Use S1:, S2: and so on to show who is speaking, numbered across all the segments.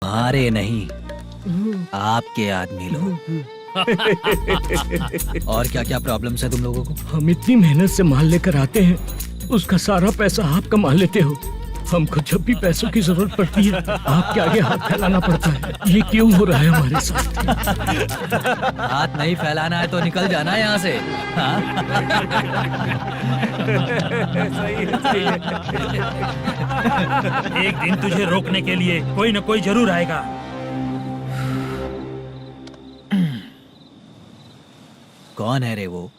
S1: हमारे नहीं, आपके आदमी लोग। और क्या क्या प्रॉब्लम्स है तुम लोगों को?
S2: हम इतनी मेहनत से माल लेकर आते हैं, उसका सारा पैसा आप कमा लेते हो। हमको जब भी पैसों की जरूरत पड़ती है आपके आगे हाथ फैलाना पड़ता है। ये क्यों हो रहा है हमारे साथ?
S1: हाथ नहीं फैलाना है तो निकल जाना है यहाँ से। हाँ?
S3: एक दिन तुझे रोकने के लिए कोई न कोई जरूर आएगा।
S1: कौन है रे वो?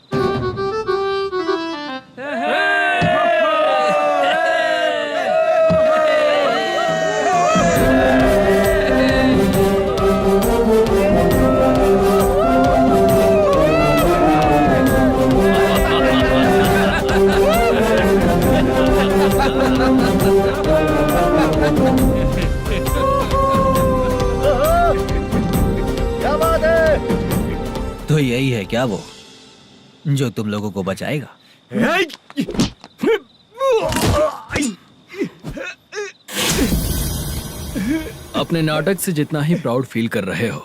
S4: क्या बात है?
S1: तो यही है क्या वो जो तुम लोगों को बचाएगा?
S5: अपने नाटक से जितना ही प्राउड फील कर रहे हो,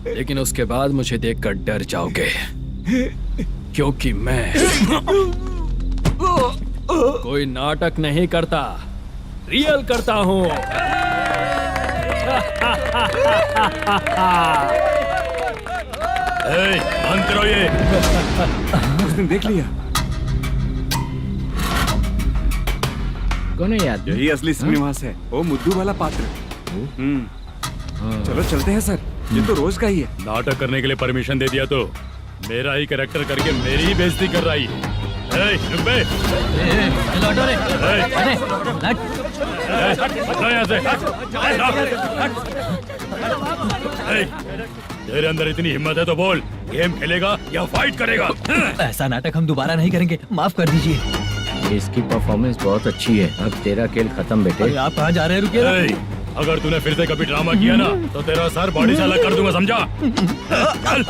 S5: लेकिन उसके बाद मुझे देखकर डर जाओगे, क्योंकि मैं कोई नाटक नहीं करता, रियल करता हूँ।
S3: बंद करो ये।
S4: उसने देख लिया।
S2: कौन है याद?
S4: यही असली श्रीनिवास है, वो मुद्दू वाला पात्र। चलो चलते हैं सर, ये तो रोज का ही है।
S3: नाटक करने के लिए परमिशन दे दिया तो मेरा ही कैरेक्टर करके मेरी ही बेइज्जती कर रही है। रुक बे।
S1: लौटो रे।
S3: हटो यहाँ से। तेरे अंदर इतनी हिम्मत है तो बोल, गेम खेलेगा या फाइट करेगा?
S1: ऐसा नाटक हम दोबारा नहीं करेंगे, माफ कर दीजिए।
S2: इसकी परफॉर्मेंस बहुत अच्छी है। अब तेरा खेल खत्म बेटे।
S1: अरे आप कहाँ जा रहे हैं? रुकिए ना।
S3: अगर तूने फिर से कभी ड्रामा किया ना तो तेरा सर बॉडी से अलग कर दूंगा, समझा? चल।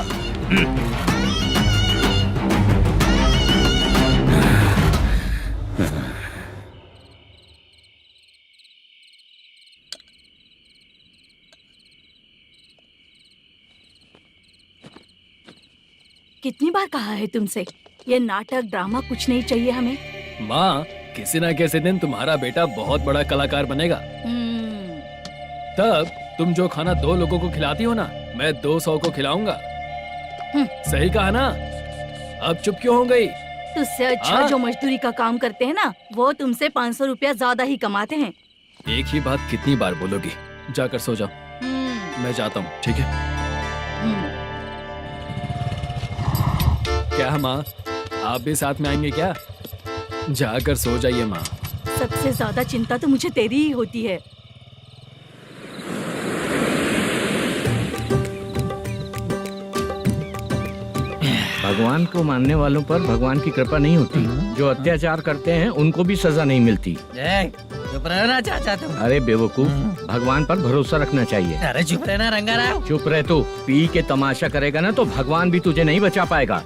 S6: कितनी बार कहा है तुमसे, ये नाटक ड्रामा कुछ नहीं चाहिए हमें।
S5: माँ, किसी न किसी दिन तुम्हारा बेटा बहुत बड़ा कलाकार बनेगा। तब तुम जो खाना 2 लोगों को खिलाती हो ना, मैं 200 को खिलाऊंगा। सही कहा ना? अब चुप क्यों हो गई?
S6: तुझसे अच्छा जो मजदूरी का काम करते हैं ना, वो तुमसे 500 रुपया ज्यादा ही कमाते हैं।
S5: एक ही बात कितनी बार बोलोगी? जाकर सो जाओ। मैं जाता हूँ, ठीक है? क्या माँ, आप भी साथ में आएंगे क्या? जाकर सो जाइए माँ।
S6: सबसे ज्यादा चिंता तो मुझे तेरी ही होती है।
S2: भगवान को मानने वालों पर भगवान की कृपा नहीं होती। जो अत्याचार करते हैं उनको भी सजा नहीं मिलती।
S1: चुप रहना चाचा तुम।
S2: अरे बेवकूफ, भगवान पर भरोसा रखना चाहिए।
S1: अरे चुप रहना रंगा राव।
S2: चुप रह तू। पी के तमाशा करेगा ना तो भगवान भी तुझे नहीं बचा पाएगा।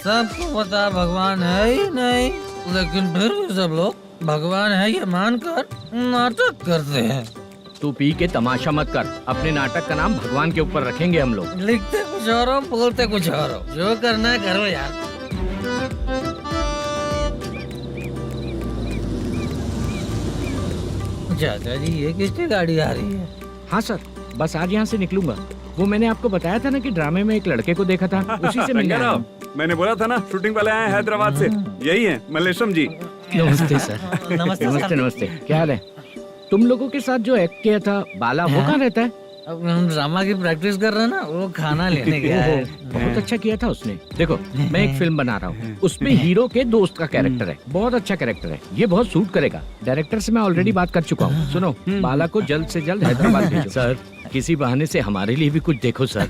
S1: सबको पता भगवान है ही नहीं, लेकिन फिर भी सब लोग भगवान है ये मानकर नाटक करते हैं।
S2: तू पी के तमाशा मत कर। अपने नाटक का नाम भगवान के ऊपर रखेंगे हम लोग।
S1: लिखते कुछ और हो, बोलते कुछ और हो, जो करना है करो यार। चाचा जी, ये किसकी गाड़ी आ रही है?
S2: हाँ सर, बस आज यहाँ से निकलूंगा। वो मैंने आपको बताया था ना कि ड्रामे में एक लड़के को देखा था, उसी से मिलने आया हूँ।
S4: मैंने बोला था ना, शूटिंग वाले आए हैं हैदराबाद से। यही है मल्लेशम जी।
S2: नमस्ते सर।
S1: नमस्ते
S2: नमस्ते नमस्ते। क्या हाल है? तुम लोगों के साथ जो एक्ट किया था बाला, वो कहाँ रहता है?
S1: अब हम ड्रामा की प्रैक्टिस कर रहे हैं ना, वो खाना लेने गया है।
S2: बहुत अच्छा किया था उसने। देखो, मैं एक फिल्म बना रहा हूँ, उसमें हीरो के दोस्त का कैरेक्टर है। बहुत अच्छा कैरेक्टर है, ये बहुत सूट करेगा। डायरेक्टर से मैं ऑलरेडी बात कर चुका हूँ। सुनो, बाला को जल्द से जल्द हैदराबाद भेजो। सर, किसी बहाने से हमारे लिए भी कुछ देखो सर।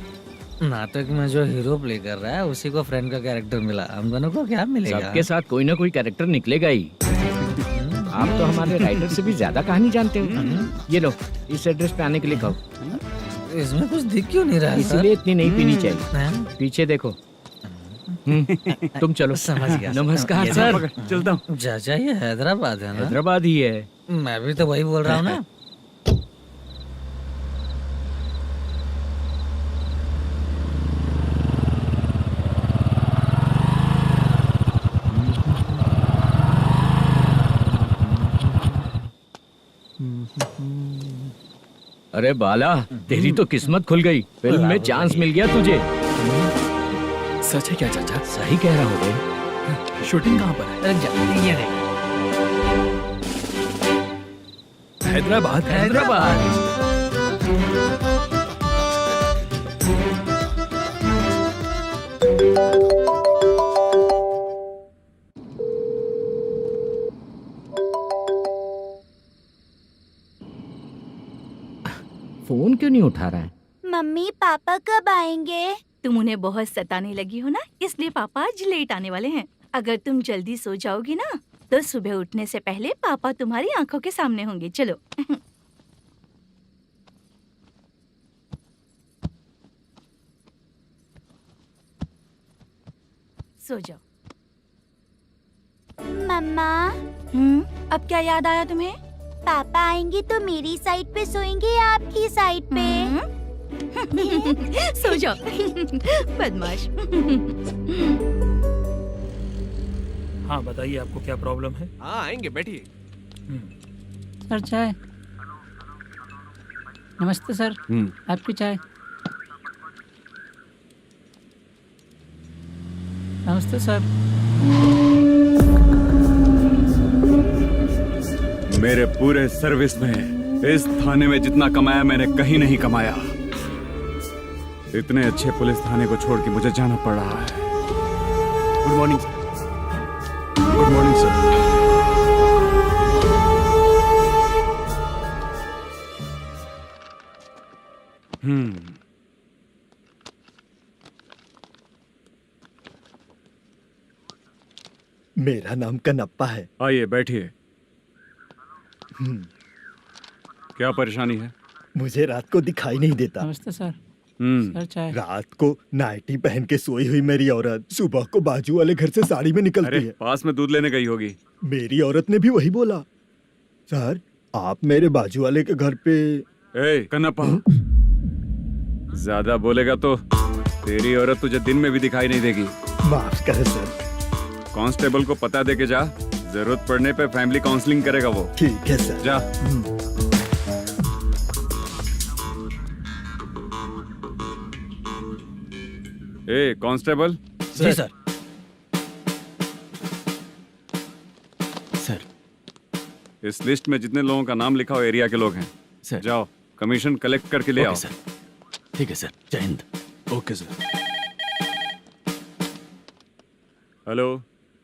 S1: नाटक में जो हीरो प्ले कर रहा है उसी को फ्रेंड का कैरेक्टर मिला, हम दोनों को क्या मिलेगा?
S2: सबके साथ कोई ना कोई कैरेक्टर निकलेगा ही। आप तो हमारे राइटर से भी ज्यादा कहानी जानते हो। ये लो, इस एड्रेस पे आने के लिए कहो।
S1: इसमें कुछ दिख क्यों नहीं रहा?
S2: इसलिए इतनी नहीं पीनी चाहिए। पीछे देखो। तुम चलो।
S1: समझ गया।
S2: नमस्कार सर।
S4: चलता हूँ।
S1: चाचा, ये हैदराबाद है ना?
S2: हैदराबाद ही है।
S1: मैं भी तो वही बोल रहा हूँ ना।
S2: अरे बाला, तेरी तो किस्मत खुल गई, फिल्म में चांस मिल गया तुझे।
S5: सच है क्या चाचा?
S2: सही कह रहा हूँ भाई।
S5: शूटिंग कहाँ पर है?
S1: रुक जा, ये देख।
S5: हैदराबाद।
S2: हैदराबाद। फोन क्यों नहीं उठा रहा है?
S7: मम्मी पापा कब आएंगे?
S6: तुम उन्हें बहुत सताने लगी हो ना, इसलिए पापा आज लेट आने वाले हैं। अगर तुम जल्दी सो जाओगी ना तो सुबह उठने से पहले पापा तुम्हारी आंखों के सामने होंगे। चलो। सो जाओ।
S7: मम्मा
S6: अब क्या याद आया तुम्हें?
S7: पापा आएंगे तो मेरी साइड पे सोएंगे या आपकी साइड पे?
S6: सो जाओ। बदमाश।
S8: हाँ बताइए, आपको क्या प्रॉब्लम है?
S9: हाँ आएंगे, बैठिए।
S1: सर चाय। नमस्ते सर, आपकी चाय। नमस्ते सर।
S4: मेरे पूरे सर्विस में इस थाने में जितना कमाया मैंने कहीं नहीं कमाया। इतने अच्छे पुलिस थाने को छोड़ के मुझे जाना पड़ रहा है।
S9: Good morning sir. Good morning sir.
S10: मेरा नाम कनप्पा है।
S4: आइए बैठिए। क्या परेशानी है?
S10: मुझे रात को दिखाई नहीं देता।
S1: नमस्ते सर। सर चाय।
S10: रात को नाइटी पहन के सोई हुई मेरी औरत सुबह को बाजू वाले घर से साड़ी में निकलती
S4: अरे
S10: है।
S4: पास में दूध लेने गई होगी।
S10: मेरी औरत ने भी वही बोला। सर आप मेरे बाजू वाले के घर पे।
S4: ए कन्नप्पा, ज्यादा बोलेगा तो तेरी औरत तुझे दिन में भी दिखाई नहीं देगी।
S10: माफ करें सर।
S4: कांस्टेबल को पता दे के जा, जरूरत पड़ने पे फैमिली काउंसलिंग करेगा वो।
S10: ठीक है सर।
S4: जा। ए कांस्टेबल।
S1: जी सर।
S9: सर
S4: इस लिस्ट में जितने लोगों का नाम लिखा हो एरिया के लोग हैं।
S9: सर।
S4: जाओ कमीशन कलेक्ट करके ले आओ।
S9: सर। ठीक है सर। जय हिंद। Okay sir.
S4: हेलो।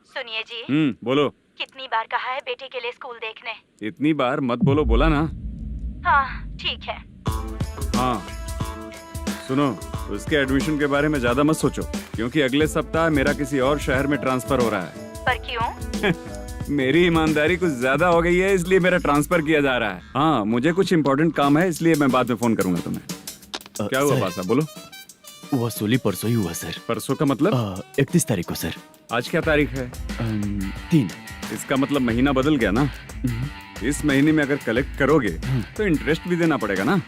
S6: सुनिए जी।
S4: बोलो।
S6: कितनी बार कहा है बेटे के लिए स्कूल देखने?
S4: इतनी बार मत बोलो, बोला ना।
S6: हाँ ठीक है।
S4: हाँ सुनो, उसके एडमिशन के बारे में ज्यादा मत सोचो, क्योंकि अगले सप्ताह मेरा किसी और शहर में ट्रांसफर हो रहा है।
S6: पर क्यों?
S4: मेरी ईमानदारी कुछ ज्यादा हो गई है, इसलिए मेरा ट्रांसफर किया जा रहा है। हाँ मुझे कुछ इम्पोर्टेंट काम है, इसलिए मैं बाद में फोन करूंगा तुम्हें। क्या हुआ पासा, बोलो।
S9: वसूली परसों ही हुआ सर।
S4: परसों का मतलब?
S9: 31 तारीख को सर।
S4: आज क्या तारीख है?
S9: 3।
S4: इसका मतलब महीना बदल गया ना। इस महीने में अगर कलेक्ट करोगे तो इंटरेस्ट भी देना पड़ेगा ना।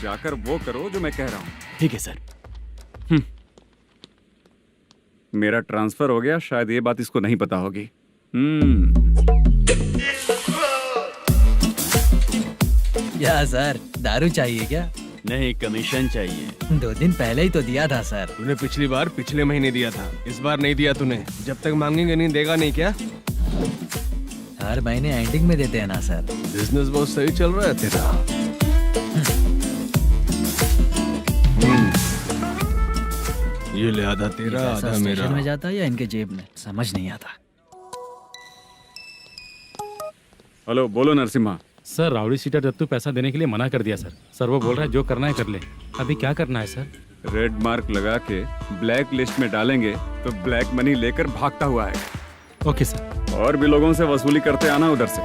S4: जाकर वो करो जो मैं कह रहा हूँ।
S9: ठीक है सर।
S4: मेरा ट्रांसफर हो गया, शायद ये बात इसको नहीं पता होगी।
S1: क्या सर, दारू चाहिए क्या?
S9: नहीं, कमीशन चाहिए।
S1: 2 दिन पहले ही तो दिया था सर।
S11: तूने पिछली बार पिछले महीने दिया था, इस बार नहीं दिया तूने। जब तक मांगेंगे नहीं देगा नहीं क्या?
S1: हर महीने एंडिंग में देते हैं ना सर।
S11: बिजनेस बहुत सही चल रहा है तेरा। ये ले आधा तेरा, आधा मेरा।
S1: स्टेशन में जाता है या इनके जेब में, समझ नहीं आता।
S4: हेलो, बोलो Narasimha.
S3: Sir rowdy seater Dattu पैसा देने के लिए मना कर दिया सर। सर वो बोल रहा है जो करना है कर ले। अभी क्या करना है सर?
S4: रेड मार्क लगा के ब्लैक लिस्ट में डालेंगे तो ब्लैक मनी लेकर भागता हुआ है।
S3: Okay sir.
S4: और भी लोगों से वसूली करते आना उधर से।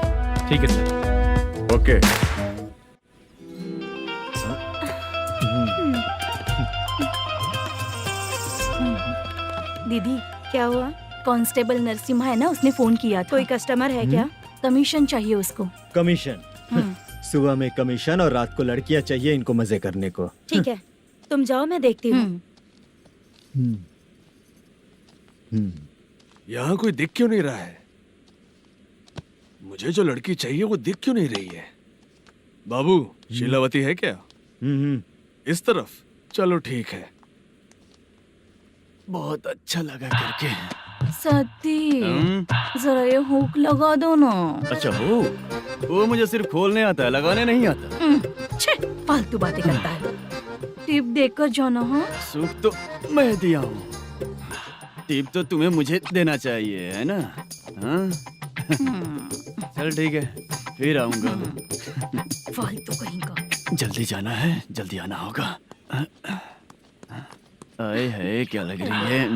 S3: ठीक है सर।
S4: ओके।
S6: दीदी क्या हुआ? कांस्टेबल नरसिम्हा है ना, उसने फोन किया था। कोई कस्टमर है क्या? कमीशन चाहिए उसको।
S10: कमीशन? सुबह में कमीशन और रात को लड़कियां चाहिए इनको मजे करने को।
S7: ठीक है, तुम जाओ, मैं देखती हूँ।
S11: यहाँ कोई दिख क्यों नहीं रहा है? मुझे जो लड़की चाहिए वो दिख क्यों नहीं रही है? बाबू शीलावती है क्या? इस तरफ चलो ठीक है। बहुत अच्छा लगा करके।
S6: सती जरा ये हुक लगा दो ना।
S11: अच्छा वो मुझे सिर्फ खोलने आता है, लगाने नहीं आता।
S6: छे, फालतू बातें करता है। टिप देकर जाना। हाँ
S11: सुख तो मैं दिया हूँ, टिप तो तुम्हें मुझे देना चाहिए, है ना? हाँ? चल ठीक है, फिर आऊंगा।
S6: फालतू कहीं का।
S11: जल्दी जाना है, जल्दी आना होगा। आए है क्या लग रही है।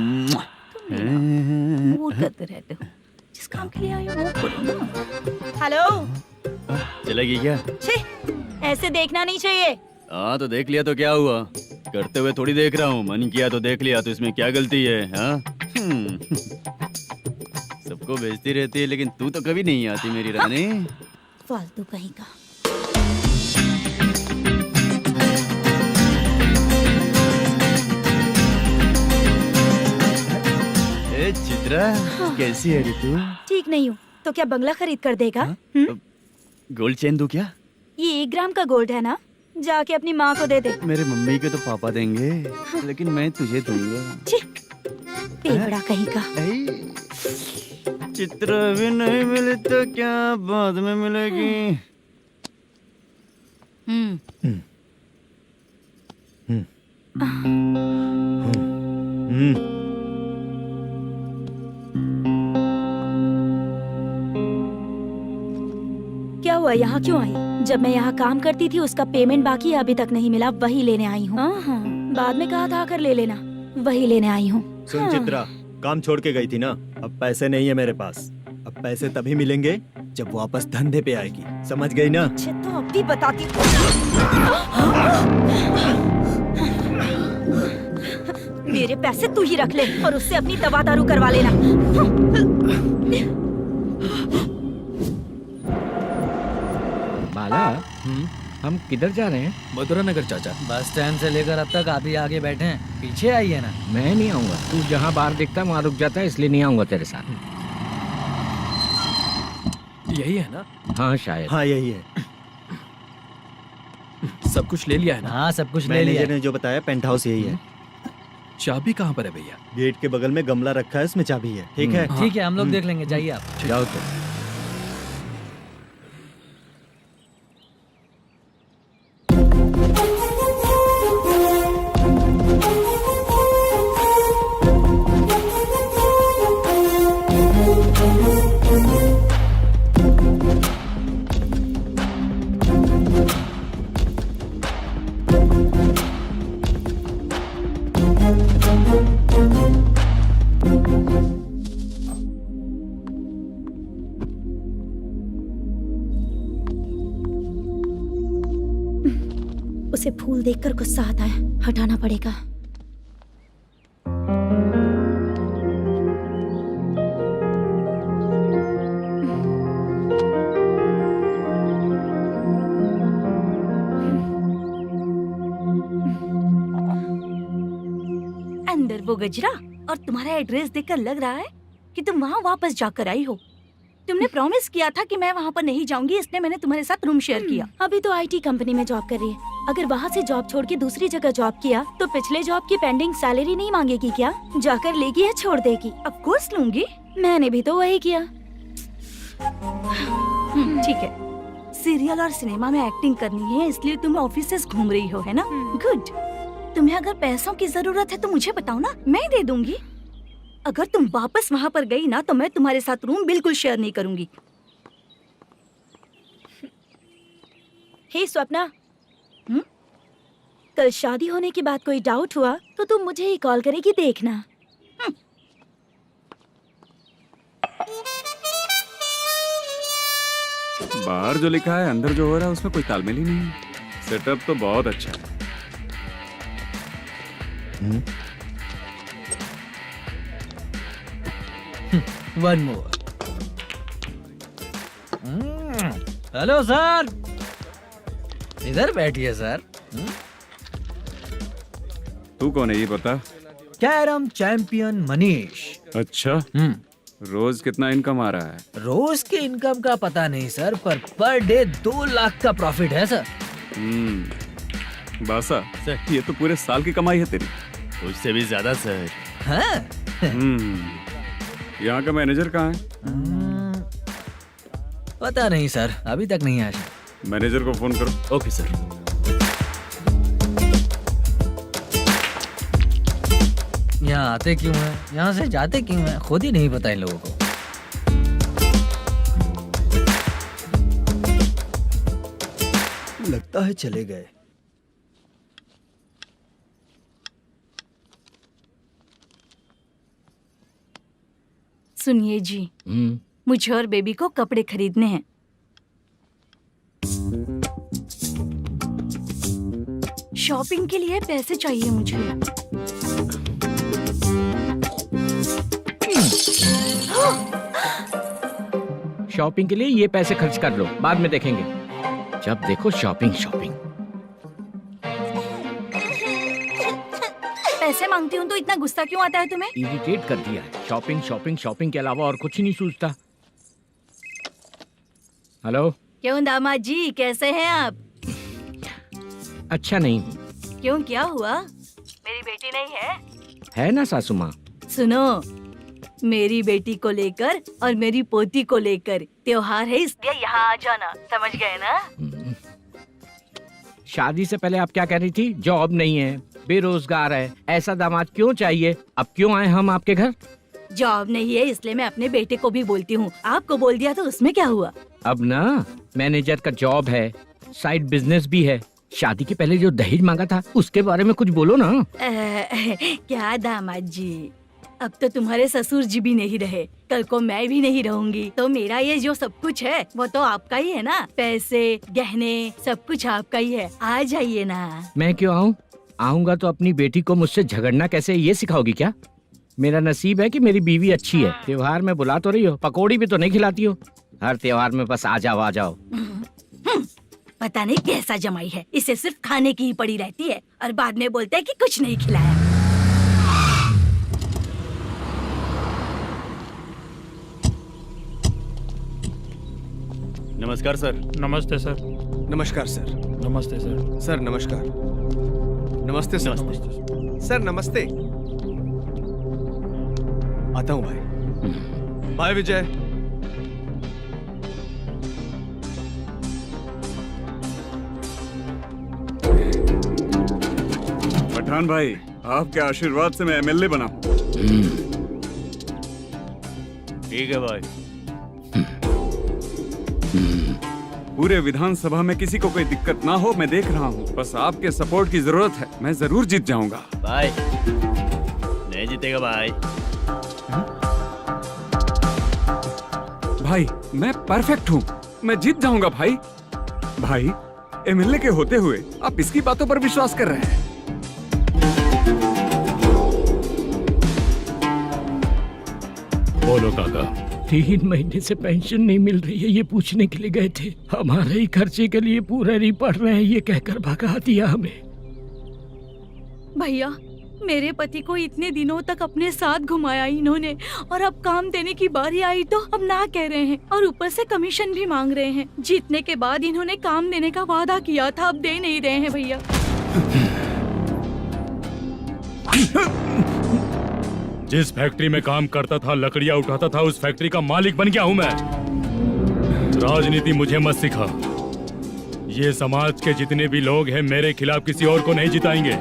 S6: मूड करते रहते हो। जिस काम के लिए आए हो वो करो ना।
S7: हेलो,
S11: चलेगी क्या?
S7: छी, ऐसे देखना नहीं चाहिए।
S11: हाँ तो देख लिया तो क्या हुआ, करते हुए थोड़ी देख रहा हूँ। मन किया तो देख लिया, तो इसमें क्या गलती है? हाँ? सबको भेजती रहती है, लेकिन तू तो कभी नहीं आती मेरी रानी।
S6: फालतू कहीं का।
S11: ए चित्रा, कैसी है रे तू?
S7: ठीक नहीं हूँ तो क्या बंगला खरीद कर देगा?
S11: गोल्ड चेन दूं क्या?
S7: ये 1 ग्राम का गोल्ड है ना, जाके अपनी माँ को दे दे।
S11: मेरे मम्मी के तो पापा देंगे, लेकिन मैं तुझे दूंगा।
S7: पेवड़ा कहीं का।
S11: चित्रा भी नहीं मिली तो क्या बाद में मिलेगी?
S7: क्या हुआ, यहाँ क्यों आई? जब मैं यहाँ काम करती थी उसका पेमेंट बाकी अभी तक नहीं मिला, वही लेने आई हूँ। बाद में कहा था आकर ले लेना, वही लेने आई हूँ।
S10: सुन चित्रा, काम छोड़ के गई थी ना, अब पैसे नहीं है मेरे पास। अब पैसे तभी मिलेंगे जब वापस धंधे पे आएगी, समझ गई ना?
S7: अच्छा तो अब भी बताती। मेरे पैसे तू ही रख ले और उससे अपनी दवा दारू करवा लेना।
S2: बाला, हम किधर जा रहे हैं?
S5: मथुरा नगर चाचा।
S1: बस स्टैंड से लेकर अब तक आप ही आगे बैठे हैं, पीछे आइए ना।
S2: मैं नहीं आऊंगा, तू जहाँ बाहर दिखता वहाँ रुक जाता है, इसलिए नहीं आऊंगा तेरे साथ।
S5: यही है ना?
S2: हाँ शायद।
S10: हाँ यही है।
S5: सब कुछ ले लिया है ना?
S1: हाँ सब कुछ ले लिया।
S10: मैनेजर ने जो बताया पेंट हाउस यही है।
S5: चाबी कहाँ पर है भैया?
S10: गेट के बगल में गमला रखा है, उसमें चाबी है। ठीक है?
S1: ठीक है, हम लोग देख लेंगे, जाइए आप।
S2: जाओ तो।
S7: उसे फूल देखकर गुस्सा आता है, हटाना पड़ेगा।
S6: अंदर वो गजरा और तुम्हारा एड्रेस देखकर लग रहा है कि तुम वहाँ वापस जाकर आई हो। तुमने प्रॉमिस किया था कि मैं वहाँ पर नहीं जाऊंगी, इसलिए मैंने तुम्हारे साथ रूम शेयर किया।
S7: अभी तो आईटी कंपनी में जॉब कर रही है। अगर वहाँ से जॉब छोड़ के दूसरी जगह जॉब किया तो पिछले जॉब की पेंडिंग सैलरी नहीं मांगेगी क्या? जाकर लेगी या छोड़ देगी?
S6: ऑफ कोर्स लूंगी।
S7: मैंने भी तो वही किया।
S6: ठीक है, सीरियल और सिनेमा में एक्टिंग करनी है, इसलिए तुम ऑफिसेस घूम रही हो, है ना? गुड। तुम्हें अगर पैसों की जरूरत है तो मुझे बताओ ना, मैं दे दूंगी। अगर तुम वापस वहाँ पर गई ना तो मैं तुम्हारे साथ रूम बिल्कुल शेयर नहीं करूंगी।
S7: हे स्वप्ना, कल शादी होने की बात कोई डाउट हुआ तो तुम मुझे ही कॉल करेगी, देखना।
S4: बाहर जो लिखा है अंदर जो हो रहा है उसमें कोई तालमेल ही नहीं है। सेटअप तो बहुत अच्छा है।
S1: One more. हेलो सर, इधर बैठिए सर।
S4: तू कौन है ये बता?
S1: Carrom champion Manish.
S3: अच्छा,
S4: रोज कितना इनकम आ रहा है?
S1: रोज के इनकम का पता नहीं सर, पर डे 2 लाख का प्रॉफिट है सर।
S4: बासा, ये तो पूरे साल की कमाई है तेरी।
S11: उससे भी ज्यादा सर।
S1: हाँ?
S4: यहाँ का मैनेजर कहाँ है?
S1: पता नहीं सर, अभी तक नहीं आया।
S4: मैनेजर को फोन करो।
S11: Okay sir.
S1: यहाँ आते क्यों हैं, यहाँ से जाते क्यों हैं, खुद ही नहीं पता इन लोगों को।
S10: लगता है चले गए।
S6: सुनिए जी, मुझे और बेबी को कपड़े खरीदने हैं। शॉपिंग के लिए पैसे चाहिए मुझे।
S2: शॉपिंग के लिए ये पैसे खर्च कर लो, बाद में देखेंगे। जब देखो शॉपिंग शॉपिंग।
S6: पैसे मांगती हूँ तो इतना गुस्सा क्यों आता है तुम्हें?
S2: इरिटेट कर दिया है। शॉपिंग शॉपिंग शॉपिंग के अलावा और कुछ नहीं सूझता। हेलो।
S6: क्यों दामाद जी, कैसे हैं आप?
S2: अच्छा नहीं।
S6: क्यों, क्या हुआ? मेरी बेटी नहीं है?
S2: है ना सासू माँ।
S6: सुनो, मेरी बेटी को लेकर और मेरी पोती को लेकर त्योहार है, इसलिए यहाँ आ जाना, समझ गए ना?
S2: शादी से पहले आप क्या कह रही थी? जॉब नहीं है, बेरोजगार है, ऐसा दामाद क्यों चाहिए? अब क्यों आए हम आपके घर?
S6: जॉब नहीं है इसलिए मैं अपने बेटे को भी बोलती हूँ। आपको बोल दिया तो उसमें क्या हुआ?
S2: अब ना मैनेजर का जॉब है, साइड बिजनेस भी है। शादी के पहले जो दहेज मांगा था उसके बारे में कुछ बोलो ना।
S6: क्या दामाद जी, अब तो तुम्हारे ससुर जी भी नहीं रहे, कल को मैं भी नहीं रहूंगी, तो मेरा ये जो सब कुछ है वो तो आपका ही है ना। पैसे, गहने, सब कुछ आपका ही है। आ जाइए ना।
S2: मैं क्यों आऊँ? आऊंगा तो अपनी बेटी को मुझसे झगड़ना कैसे ये सिखाओगी क्या? मेरा नसीब है कि मेरी बीवी अच्छी है। त्योहार में बुला तो रही हो, पकौड़ी भी तो नहीं खिलाती हो। हर त्योहार में बस आ जाओ आ जाओ।
S6: पता नहीं कैसा जमाई है, इसे सिर्फ खाने की ही पड़ी रहती है और बाद में बोलते हैं कि कुछ नहीं खिलाया।
S11: नमस्कार सर।
S8: नमस्ते सर।
S9: नमस्कार सर।
S8: नमस्ते सर।
S9: सर नमस्कार। नमस्ते सर। सर नमस्ते। आता हूँ भाई। बाय विजय।
S4: पठान भाई, आपके आशीर्वाद से मैं एमएलए बना हूँ।
S11: ठीक है भाई।
S4: पूरे विधानसभा में किसी को कोई दिक्कत ना हो, मैं देख रहा हूँ। बस आपके सपोर्ट की जरूरत है, मैं जरूर जीत जाऊंगा।
S11: भाई नहीं जीतेगा भाई।
S4: भाई मैं परफेक्ट हूँ, मैं जीत जाऊंगा भाई। भाई एमएलए के होते हुए आप इसकी बातों पर विश्वास कर रहे हैं?
S3: बोलो काका।
S2: 3 महीने से पेंशन नहीं मिल रही है, ये पूछने के लिए गए थे। हमारे ही खर्चे के लिए पूरा नहीं पड़ रहे हैं, ये कहकर भगा दिया हमें।
S6: भैया, मेरे पति को इतने दिनों तक अपने साथ घुमाया इन्होंने, और अब काम देने की बारी आई तो अब ना कह रहे हैं और ऊपर से कमीशन भी मांग रहे हैं। जीतने के बाद इन्होंने काम देने का वादा किया था, अब दे नहीं रहे हैं भैया।
S3: जिस फैक्ट्री में काम करता था, लकड़ियां उठाता था, उस फैक्ट्री का मालिक बन गया हूं मैं। राजनीति मुझे मत सिखा। ये समाज के जितने भी लोग हैं मेरे खिलाफ किसी और को नहीं जिताएंगे।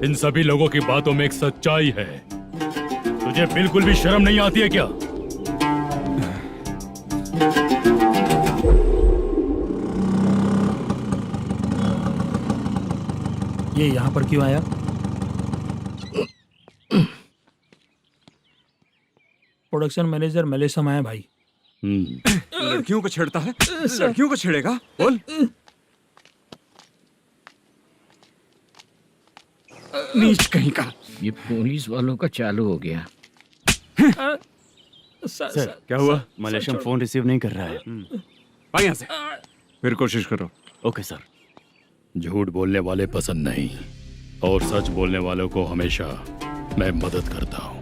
S3: इन सभी लोगों की बातों में एक सच्चाई है। तुझे बिल्कुल भी शर्म नहीं आती है क्या?
S8: ये यहाँ पर क्यों आया? प्रोडक्शन मैनेजर मलेशम आया भाई।
S4: लड़कियों को छेड़ता है, लड़कियों को छेड़ेगा? बोल। नीच कहीं का।
S2: ये पुलिस वालों का चालू हो गया।
S11: सर क्या हुआ? मलेशियन फोन रिसीव नहीं कर रहा है।
S4: भाई यहाँ से फिर कोशिश करो।
S11: Okay sir.
S3: झूठ बोलने वाले पसंद नहीं, और सच बोलने वालों को हमेशा मैं मदद करता हूँ।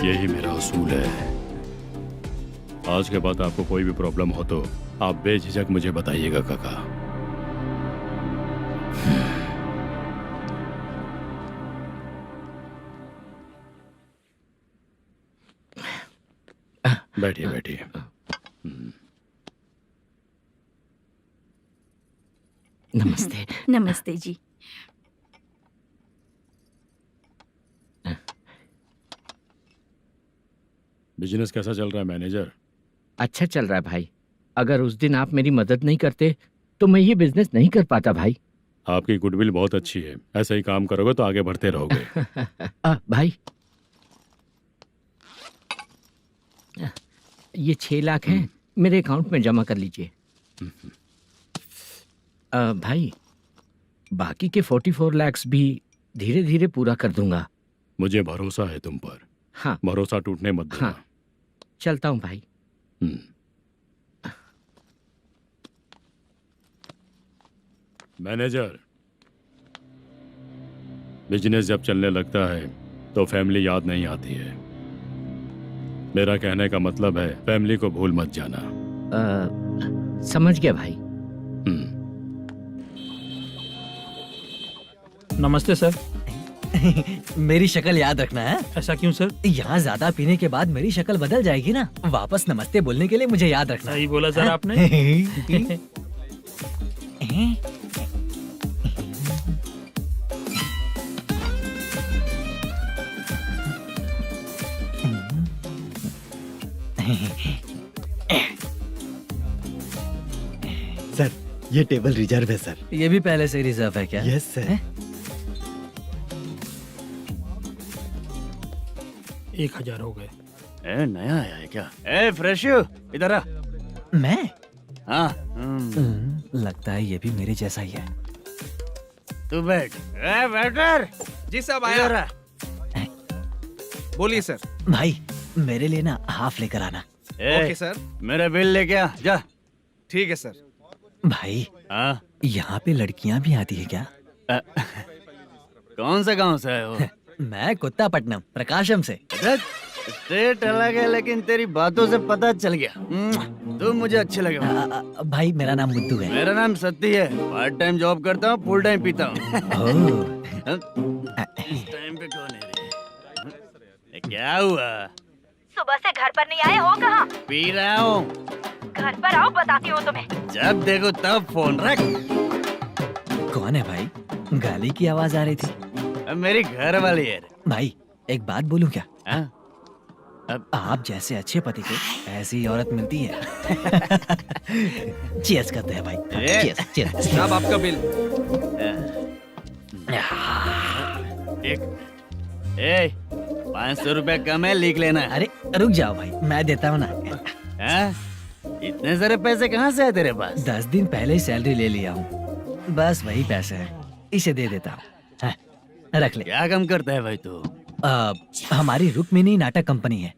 S3: यही मेरा असूल है। आज के बाद आपको कोई भी प्रॉब्लम हो तो आप बेझिझक मुझे बताइएगा काका। बैठिए बैठिए।
S2: नमस्ते।
S6: नमस्ते जी।
S3: बिजनेस कैसा चल रहा है मैनेजर?
S2: अच्छा चल रहा है भाई। अगर उस दिन आप मेरी मदद नहीं करते तो मैं ये बिजनेस नहीं कर पाता भाई।
S3: आपकी गुडविल बहुत अच्छी है, ऐसे ही काम करोगे तो आगे बढ़ते रहोगे।
S2: भाई ये 6 लाख हैं, मेरे अकाउंट में जमा कर लीजिए। भाई बाकी के 44 लाख भी धीरे धीरे पूरा कर दूंगा।
S3: मुझे भरोसा है तुम पर।
S2: हाँ
S3: भरोसा टूटने मत देना।
S2: हाँ चलता हूँ भाई।
S3: मैनेजर, बिजनेस जब चलने लगता है तो फैमिली याद नहीं आती है। मेरा कहने का मतलब है फैमिली को भूल मत जाना।
S2: समझ गया भाई।
S8: नमस्ते सर।
S1: मेरी शक्ल याद रखना है।
S8: ऐसा क्यों सर?
S1: यहाँ ज्यादा पीने के बाद मेरी शक्ल बदल जाएगी ना। वापस नमस्ते बोलने के लिए मुझे याद रखना।
S8: सही बोला सर आपने।
S10: सर ये टेबल रिजर्व है सर।
S1: ये भी पहले से रिजर्व है क्या?
S10: Yes sir.
S8: 1000 हो गए।
S11: ए नया आया है क्या? ए फ्रेश इधर आ।
S1: मैं?
S11: हाँ
S1: लगता है ये भी मेरे जैसा ही है।
S11: तू बैठ। ए वेटर।
S12: जी साहब आया। बोलिए सर।
S1: भाई मेरे लिए ना हाफ लेकर आना।
S12: Okay sir.
S11: मेरा बिल लेके आ जा।
S12: ठीक है सर।
S1: भाई
S11: हाँ
S1: यहाँ पे लड़कियाँ भी आती है क्या?
S11: कौन सा गांव से है वो?
S1: मैं कुत्तापट्टनम प्रकाशम से।
S11: स्टेट अलग है लेकिन तेरी बातों से पता चल गया। तू मुझे अच्छे लगे।
S1: भाई मेरा नाम मुद्दू है।
S11: मेरा नाम सत्ती है। पार्ट टाइम जॉब करता हूँ, फुल टाइम पीता हूँ। इस टाइम पे कौन है रे? क्या हुआ?
S7: सुबह से घर पर नहीं आए हो? कहाँ?
S11: पी रहा हूँ।
S7: घर पर आओ, बताती हूँ तुम्हें।
S11: जब देखो तब फोन रख।
S1: कौन है भाई? गाली की आवाज आ रही थी।
S11: मेरी घर वाली है।
S1: भाई एक बात बोलूं क्या?
S11: अब
S1: आप जैसे अच्छे पति को ऐसी औरत मिलती है। चीयर्स करते हैं भाई। Cheers cheers.
S12: साहब आपका बिल।
S11: एक 500 रुपया कम है, लिख लेना।
S1: अरे रुक जाओ भाई, मैं देता हूँ ना।
S11: इतने सारे पैसे कहाँ से है तेरे पास?
S1: 10 दिन पहले ही सैलरी ले लिया हूँ, बस वही पैसे हैं, इसे दे देता हूँ। रख ले।
S11: क्या काम करता है भाई तू?
S1: हमारी रुक्मिनी नाटक कंपनी है।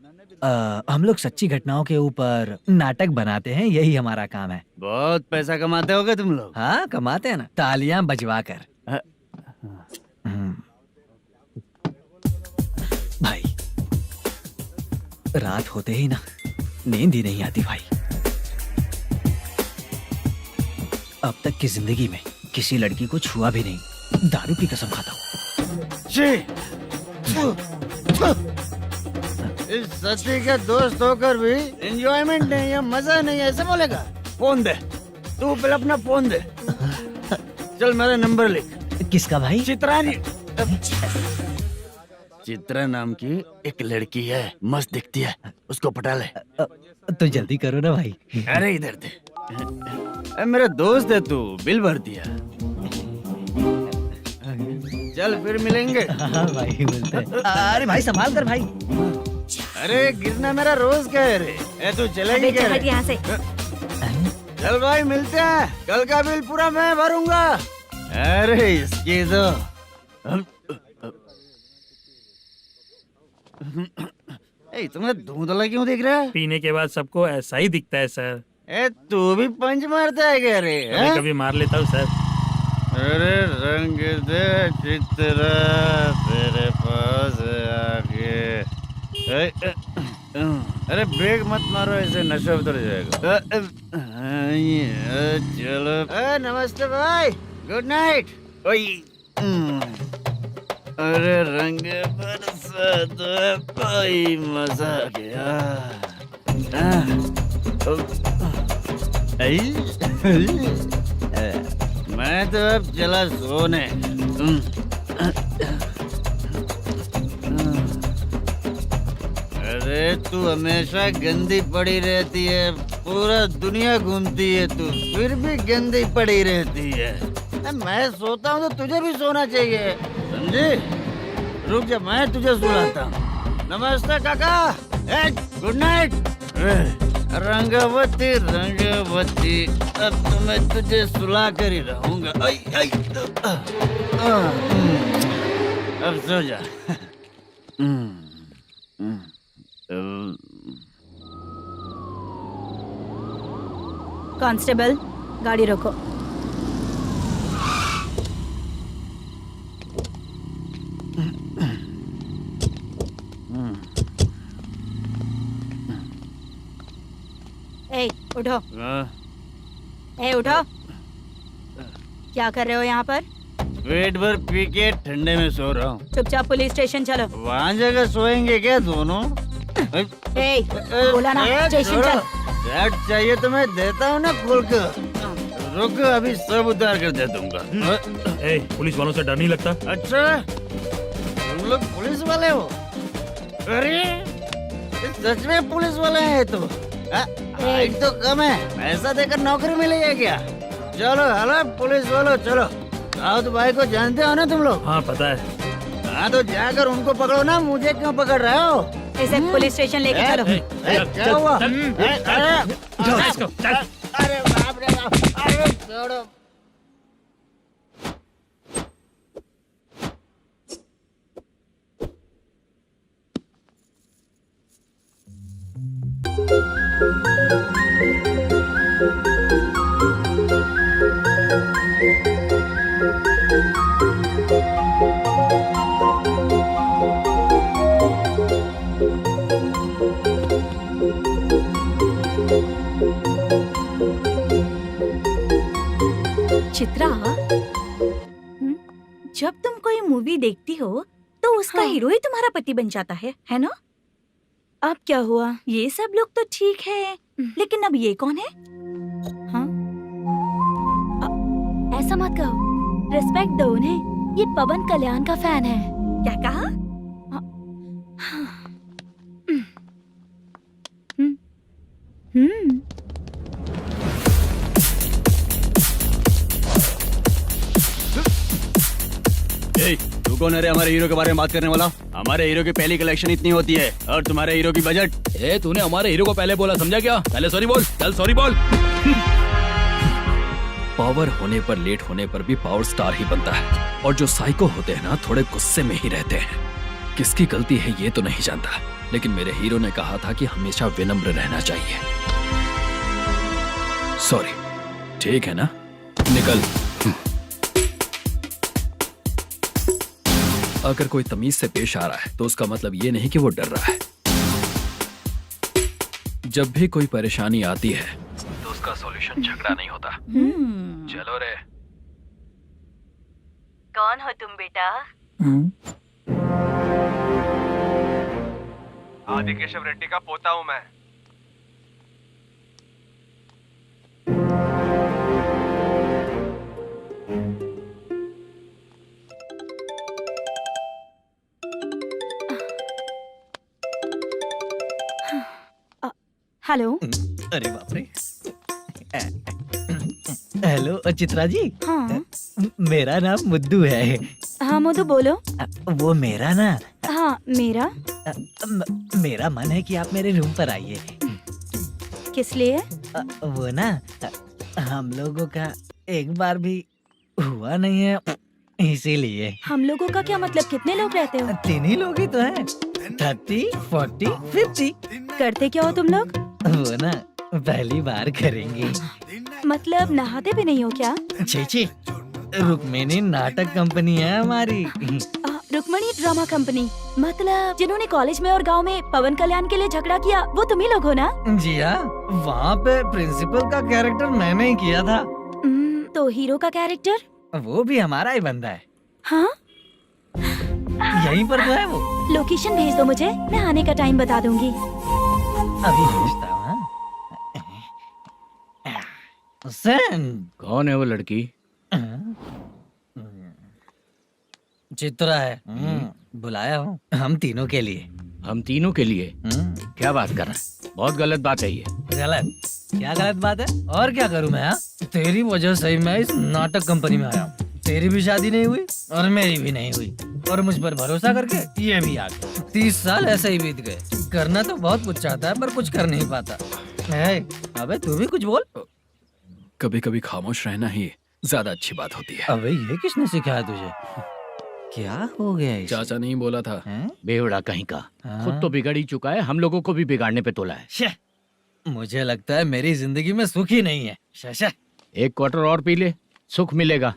S1: हम लोग सच्ची घटनाओं के ऊपर नाटक बनाते हैं, यही हमारा काम है।
S11: बहुत पैसा कमाते होगे तुम लोग।
S1: हाँ कमाते हैं ना, तालियां बजवा कर। भाई रात होते ही ना नींद ही नहीं आती भाई। अब तक की जिंदगी में किसी लड़की को छुआ भी नहीं, दारू की कसम खाता हूँ।
S11: इस सच्ची के दोस्त होकर भी एंजॉयमेंट नहीं है, मजा नहीं है, ऐसे बोलेगा? फोन दे, तू पहले अपना फोन दे। चल मेरा नंबर लिख।
S1: किसका भाई?
S11: चित्रानी। चित्रा नाम की एक लड़की है, मस्त दिखती है, उसको पटा ले।
S1: तो जल्दी करो ना भाई।
S11: अरे इधर दे। मेरा दोस्त है तू, बिल भर दिया। चल फिर मिलेंगे।
S1: हाँ भाई मिलते हैं। अरे भाई संभाल कर भाई।
S11: अरे गिरना मेरा रोज का है रे। तू चलेगी क्या रे?
S7: यहाँ से।
S11: चल भाई मिलते हैं, कल का बिल पूरा मैं भरूंगा। अरे इसकी तो तुम्हें धुंधला क्यों दिख रहा है?
S8: पीने के बाद सबको ऐसा ही दिखता है सर।
S11: तू भी पंच मारता है क्या रे?
S8: कभी कभी मार लेता हूँ सर।
S11: अरे रंग दे चित्रा तेरे पास आके। अरे ब्रेक मत मारो, ऐसे नशा उतर जाएगा। चलो। नमस्ते भाई, गुड नाइट। अरे रंग बरसात भाई, मजा आ गया। मैं तो अब चला सोने। अरे तू हमेशा गंदी पड़ी रहती है, पूरा दुनिया घूमती है तू, फिर भी गंदी पड़ी रहती है। मैं सोता हूँ तो तुझे भी सोना चाहिए, समझे? रुक जा, मैं तुझे सुलाता हूँ। नमस्ते काका, गुड नाइट। रंगवती रंगवती, अब तो मैं तुझे सुला कर ही रहूंगा। अब सो जा।
S7: कांस्टेबल, गाड़ी रोको। ए, उठो। ए, उठो। क्या कर रहे हो यहाँ पर?
S11: पेट भर पी के ठंडे में सो रहा हूँ।
S7: चुपचाप पुलिस स्टेशन चलो।
S11: वहाँ जगह सोएंगे क्या दोनों?
S7: ए, बोला ना, स्टेशन चल।
S11: शर्ट चाहिए तो मैं देता हूँ ना खोल कर। रुक, अभी सब उतार कर दे दूंगा।
S8: पुलिस वालों से डर नहीं लगता?
S11: अच्छा, तुम लोग पुलिस वाले हो? अरे सच में पुलिस वाले हैं तो? हाइट तो कम है, पैसा देकर नौकरी मिलेगी क्या? चलो हेलो पुलिस वालों, चलो। राउत भाई को जानते हो ना तुम लोग?
S8: हाँ पता है।
S11: हाँ तो जाकर उनको पकड़ो ना, मुझे क्यों पकड़ रहे हो?
S7: इसे पुलिस स्टेशन लेके चलो।
S11: क्या हुआ?
S8: चल।
S11: अरे बाप रे बाप, अरे छोड़ो।
S6: चित्रा, जब तुम कोई मूवी देखती हो तो उसका हीरो ही तुम्हारा पति बन जाता है ना?
S7: अब क्या हुआ?
S6: ये सब लोग तो ठीक है, लेकिन अब ये कौन है?
S7: हाँ? ऐसा मत कहो, रिस्पेक्ट दो उन्हें। ये पवन कल्याण का फैन है।
S6: क्या कहा?
S11: तू कौन है रे हमारे हीरो के बारे में बात करने वाला? हमारे हीरो की पहली कलेक्शन इतनी होती है और तुम्हारे हीरो की बजट।
S5: तूने हमारे हीरो को पहले बोला, समझा क्या? पहले सॉरी बोल, चल सॉरी बोल। पावर होने पर, लेट होने पर भी पावर स्टार ही बनता है। और जो साइको होते हैं ना, थोड़े गुस्से में ही रहते हैं। किसकी गलती है ये तो नहीं जानता, लेकिन मेरे हीरो ने कहा था कि हमेशा विनम्र रहना चाहिए। सॉरी, ठीक है ना? निकल। अगर कोई तमीज से पेश आ रहा है तो उसका मतलब ये नहीं कि वो डर रहा है। जब भी कोई परेशानी आती है तो उसका सॉल्यूशन झगड़ा नहीं होता। चलो रे।
S6: कौन हो तुम बेटा?
S12: आदि केशव रेड्डी का पोता हूँ मैं।
S7: हेलो।
S1: अरे बाप रे। हेलो चित्रा जी।
S7: हाँ।
S1: मेरा नाम मुद्दू है।
S7: हाँ मधु बोलो।
S1: वो मेरा ना।
S7: हाँ मेरा।
S1: मेरा मन है कि आप मेरे रूम पर आइए।
S7: किस लिए?
S1: वो ना, हम लोगों का एक बार भी हुआ नहीं है, इसीलिए।
S7: हम लोगों का क्या मतलब? कितने लोग रहते हो?
S1: 3 ही लोग ही तो हैं। 30, 40, 50।
S7: करते क्या हो तुम लोग?
S1: वो ना पहली बार करेंगे।
S7: मतलब नहाते भी नहीं हो क्या?
S1: छी छी, रुक्मिणी नाटक कंपनी है हमारी।
S7: Rukmani drama company. मतलब जिन्होंने कॉलेज में और गांव में पवन कल्याण के लिए झगड़ा किया, वो तुम ही लोग हो ना?
S1: जी हाँ, वहाँ पे प्रिंसिपल का कैरेक्टर मैंने ही किया था।
S7: तो हीरो का कैरेक्टर?
S1: वो भी हमारा ही बंदा है।
S7: हाँ,
S1: यहीं पर तो है वो।
S7: लोकेशन भेज दो मुझे, मैं आने का टाइम बता दूंगी।
S1: अभी भेजता हूँ।
S2: कौन है वो लड़की?
S1: चित्रा है। बुलाया हूँ हम तीनों के लिए।
S2: हम तीनों के लिए? क्या बात कर रहा है? बहुत गलत बात है ये।
S1: गलत? क्या गलत बात है? और क्या करूँ मैं? तेरी वजह से ही मैं इस नाटक कंपनी में आया हूँ। तेरी भी शादी नहीं हुई और मेरी भी नहीं हुई, और मुझ पर भरोसा करके ये भी आ गया। 30 साल ऐसे ही बीत गए। करना तो बहुत कुछ चाहता है पर कुछ कर नहीं पाता। अबे तू भी कुछ बोल।
S5: कभी कभी खामोश रहना ही ज्यादा अच्छी बात होती है।
S1: अबे ये किसने सिखाया तुझे? क्या हो गया इसे?
S5: चाचा नहीं बोला था?
S2: बेवड़ा कहीं का। खुद तो बिगड़ ही चुका है, हम लोगों को भी बिगाड़ने पे तोला है।
S1: मुझे लगता है मेरी जिंदगी में सुख ही नहीं है। शशा,
S2: 1 क्वार्टर और पी ले, सुख मिलेगा।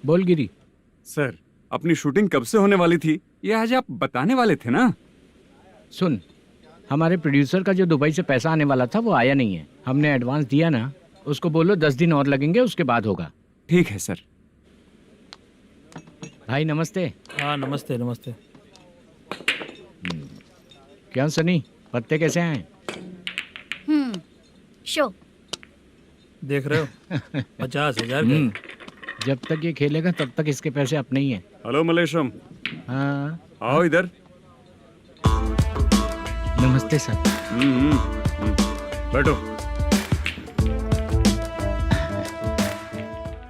S2: बोल गिरी।
S4: सर, अपनी शूटिंग कब से होने वाली थी ये आज आप बताने वाले थे ना?
S2: सुन, हमारे प्रोड्यूसर का जो दुबई से पैसा आने वाला था वो आया नहीं है। हमने एडवांस दिया ना, उसको बोलो 10 दिन और लगेंगे, उसके बाद होगा।
S4: ठीक है सर।
S2: भाई नमस्ते।
S8: हाँ नमस्ते नमस्ते।
S2: क्या सनी, पत्ते कैसे आए?
S7: शो
S8: देख रहे हो 50,000 का।
S2: जब तक ये खेलेगा तब तक इसके पैसे अपने ही हैं।
S4: हेलो मलेशम।
S2: हाँ,
S4: आओ इधर।
S2: नमस्ते सर।
S4: बैठो।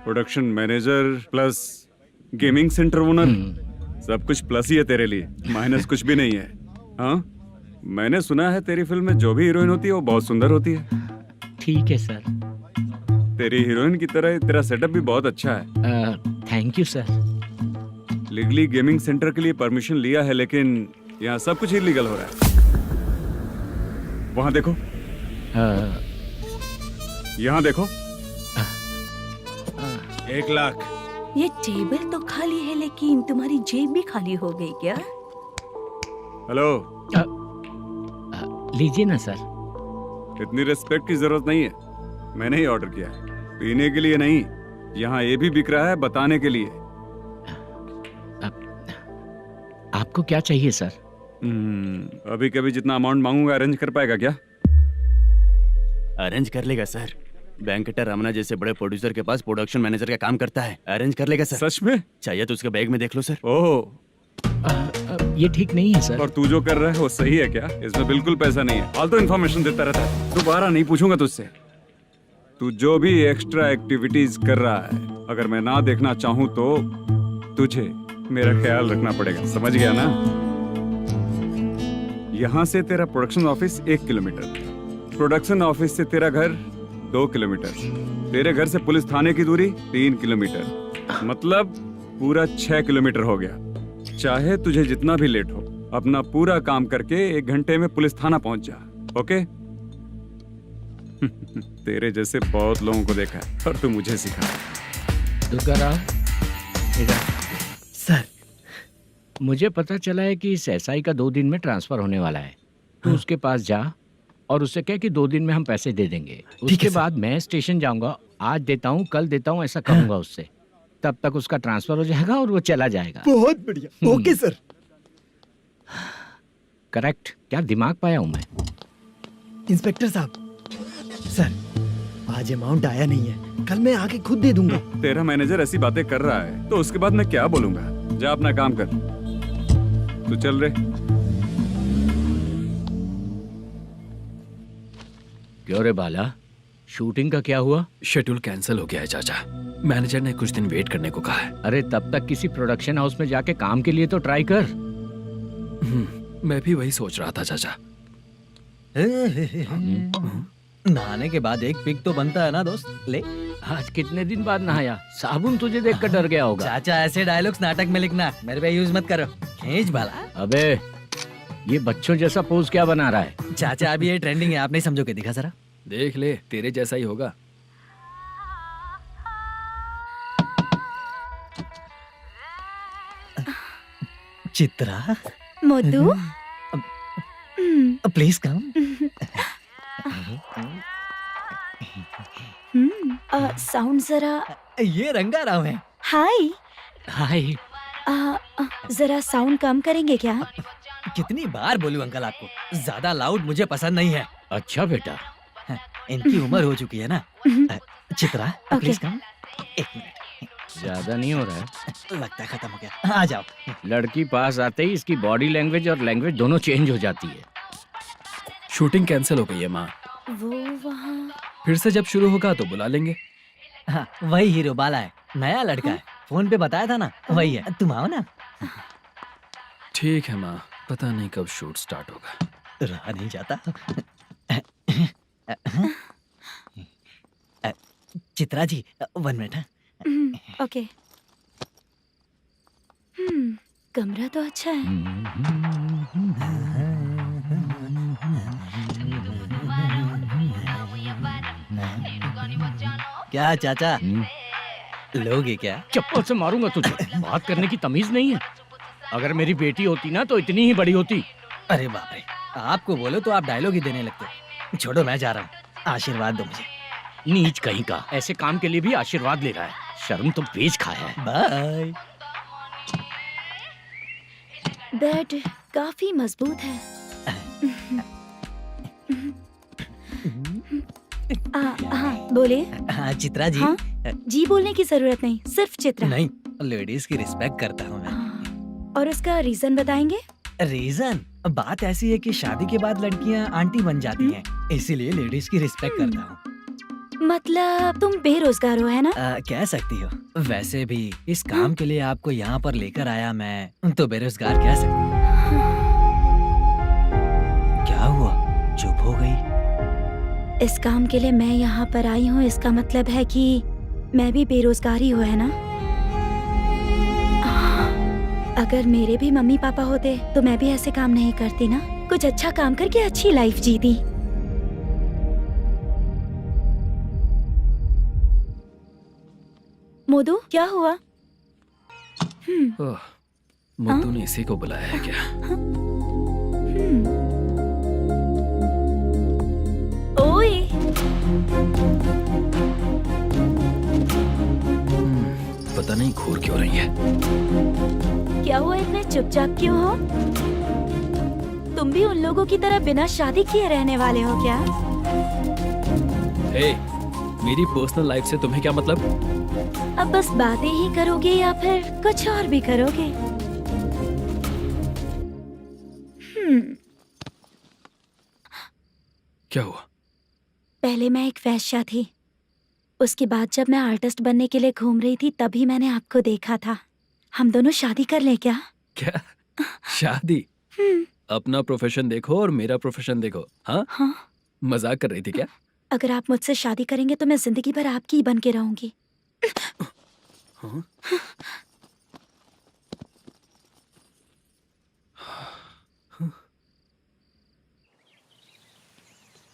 S4: Production manager plus gaming centre owner, सब कुछ प्लस ही है तेरे लिए, माइनस कुछ भी नहीं है। हाँ, मैंने सुना है तेरी फिल्म में जो भी हीरोइन होती है वो बहुत सुंदर होती है।
S2: ठीक है सर।
S4: तेरी हीरोइन की तरह तेरा सेटअप भी बहुत अच्छा है।
S2: Thank you sir.
S4: Legally gaming centre के लिए परमिशन लिया है, लेकिन यहाँ सब कुछ इलीगल हो रहा है। वहाँ देखो, यहाँ देखो।
S10: 1 लाख।
S6: ये टेबल तो खाली है लेकिन तुम्हारी जेब भी खाली हो गई क्या?
S4: हेलो।
S2: लीजिए ना सर।
S4: इतनी रिस्पेक्ट की जरूरत नहीं है, मैंने ही ऑर्डर किया है। पीने के लिए नहीं, यहाँ ये भी बिक रहा है बताने के लिए।
S2: आपको क्या चाहिए सर?
S4: अभी कभी जितना अमाउंट मांगूंगा अरेंज कर पाएगा क्या?
S10: अरेंज कर लेगा सर। वेंकटर रमना जैसे बड़े प्रोड्यूसर के पास प्रोडक्शन मैनेजर का काम करता है, अरेंज कर लेगा सर।
S4: सच में?
S10: चाहिए तो उसके बैग में देख लो सर।
S4: ओह,
S2: ये ठीक नहीं है सर।
S4: और तू जो कर रहा है वो सही है क्या? इसमें बिल्कुल पैसा नहीं है, फालतू इन्फॉर्मेशन देता रहता है। दोबारा नहीं पूछूंगा तुझसे। तू जो भी एक्स्ट्रा एक्टिविटीज कर रहा है, अगर मैं ना देखना चाहूँ तो तुझे मेरा ख्याल रखना पड़ेगा, समझ गया ना? यहाँ से तेरा production office 1 kilometre, production office से तेरा घर 2 किलोमीटर, तेरे घर से पुलिस थाने की दूरी 3 किलोमीटर, मतलब पूरा 6 किलोमीटर हो गया। चाहे तुझे जितना भी लेट हो, अपना पूरा काम करके 1 घंटे में पुलिस थाना पहुंच जा, ओके? तेरे जैसे बहुत लोगों को देखा है और तू मुझे सिखा।
S2: सर, मुझे पता चला है कि इस एसआई का 2 दिन में ट्रांसफर होने वाला है। तो उसके पास जा और उससे कह कि 2 दिन में हम पैसे दे देंगे। उसके बाद मैं स्टेशन जाऊंगा, आज देता हूँ कल देता हूँ ऐसा कहूंगा उससे। तब तक उसका ट्रांसफर हो जाएगा और वो चला जाएगा।
S10: बहुत बढ़िया, ओके सर।
S2: करेक्ट। क्या दिमाग पाया हूँ मैं।
S10: इंस्पेक्टर साहब, सर आज अमाउंट आया नहीं है, कल मैं आके खुद दे दूंगा।
S4: तेरा मैनेजर ऐसी बातें कर रहा है तो उसके बाद मैं क्या बोलूंगा? जा अपना काम कर। तू चल रे।
S2: क्यों रे बाला, शूटिंग का क्या हुआ?
S5: शेड्यूल कैंसिल हो गया है चाचा। मैनेजर ने कुछ दिन वेट करने को कहा है।
S2: अरे तब तक किसी प्रोडक्शन हाउस में जाके काम के लिए तो ट्राई कर।
S5: मैं भी वही सोच रहा था चाचा।
S1: नहाने के बाद एक पिक तो बनता है ना दोस्त। ले
S2: आज कितने दिन बाद नहाया? साबुन तुझे देखकर डर गया होगा।
S1: चाचा ऐसे डायलॉग्स नाटक में लिखना, मेरे पे यूज मत करो। खींच बाला।
S2: अबे ये बच्चों जैसा पोज क्या बना रहा है?
S1: चाचा अभी ये ट्रेंडिंग है, आप नहीं समझोगे। दिखा जरा।
S5: देख ले, तेरे जैसा ही होगा।
S1: Chitra,
S7: Modu,
S1: please come.
S7: Sound जरा।
S1: ये रंगाराव है।
S7: हाय।
S2: हाय।
S7: जरा साउंड कम करेंगे क्या?
S1: कितनी बार बोलूं अंकल आपको, ज्यादा लाउड मुझे पसंद नहीं है।
S2: अच्छा बेटा,
S1: इनकी उम्र हो चुकी है ना। Chitra please come. एक मिनट,
S2: ज्यादा नहीं हो रहा है?
S1: लगता है खत्म हो गया। आ जाओ।
S2: लड़की पास आते ही इसकी बॉडी लैंग्वेज और लैंग्वेज दोनों चेंज हो जाती है।
S5: शूटिंग कैंसिल हो गई है माँ।
S7: वो वहाँ।
S5: फिर से जब शुरू होगा तो बुला लेंगे।
S1: हाँ, वही हीरो बाला है, नया लड़का है। फोन पे बताया था ना, वही है। तुम आओ ना।
S5: ठीक है माँ, पता नहीं कब शूट स्टार्ट होगा।
S1: रहा नहीं जाता। चित्रा जी 1 मिनट।
S7: ओके। कमरा तो अच्छा है।
S1: क्या चाचा, लोगे क्या?
S2: चप्पल से मारूंगा तुझे। बात करने की तमीज नहीं है। अगर मेरी बेटी होती ना तो इतनी ही बड़ी होती।
S1: अरे बाप रे, आपको बोलो तो आप डायलॉग ही देने लगते। छोड़ो, मैं जा रहा हूँ। आशीर्वाद दो मुझे।
S2: नीच कहीं का, ऐसे काम के लिए भी आशीर्वाद ले रहा है। शर्म तो पेच खाया है।
S1: बाय।
S7: बेड काफी मजबूत है। हाँ बोले।
S1: हाँ चित्रा जी।
S7: हाँ? जी बोलने की जरूरत नहीं, सिर्फ चित्रा।
S1: नहीं, लेडीज की रिस्पेक्ट करता हूँ मैं।
S7: और उसका रीजन बताएंगे?
S1: रीजन? बात ऐसी है कि शादी के बाद लड़कियाँ आंटी बन जाती हैं, इसीलिए लेडीज की रिस्पेक्ट करता हूँ।
S7: मतलब तुम बेरोजगार हो, है ना?
S1: कह सकती हो। वैसे भी इस काम के लिए आपको यहाँ पर लेकर आया मैं, तो बेरोजगार कह सकती हूँ। क्या हुआ, चुप हो गई?
S7: इस काम के लिए मैं यहाँ पर आई हूँ, इसका मतलब है कि मैं भी बेरोजगार ही हूँ, है ना? अगर मेरे भी मम्मी पापा होते तो मैं भी ऐसे काम नहीं करती ना। कुछ अच्छा काम करके अच्छी लाइफ जीती। मोदू, क्या हुआ?
S5: मोदू ने इसी को बुलाया है क्या?
S7: ओए।
S5: पता नहीं घूर क्यों रही है।
S7: क्या हुआ, इतने चुपचाप क्यों हो? तुम भी उन लोगों की तरह बिना शादी किए रहने वाले हो क्या?
S5: हे, मेरी पर्सनल लाइफ से तुम्हें क्या मतलब?
S7: अब बस बातें ही करोगे या फिर कुछ और भी करोगे?
S5: क्या हुआ?
S7: पहले मैं एक वेश्या थी, उसके बाद जब मैं आर्टिस्ट बनने के लिए घूम रही थी तभी मैंने आपको देखा था। हम दोनों शादी कर ले क्या?
S5: क्या शादी? अपना प्रोफेशन देखो और मेरा प्रोफेशन देखो। हाँ?
S7: हाँ।
S5: मजाक कर रही थी क्या?
S7: अगर आप मुझसे शादी करेंगे तो मैं जिंदगी भर आपकी ही बन के रहूंगी।
S5: हाँ?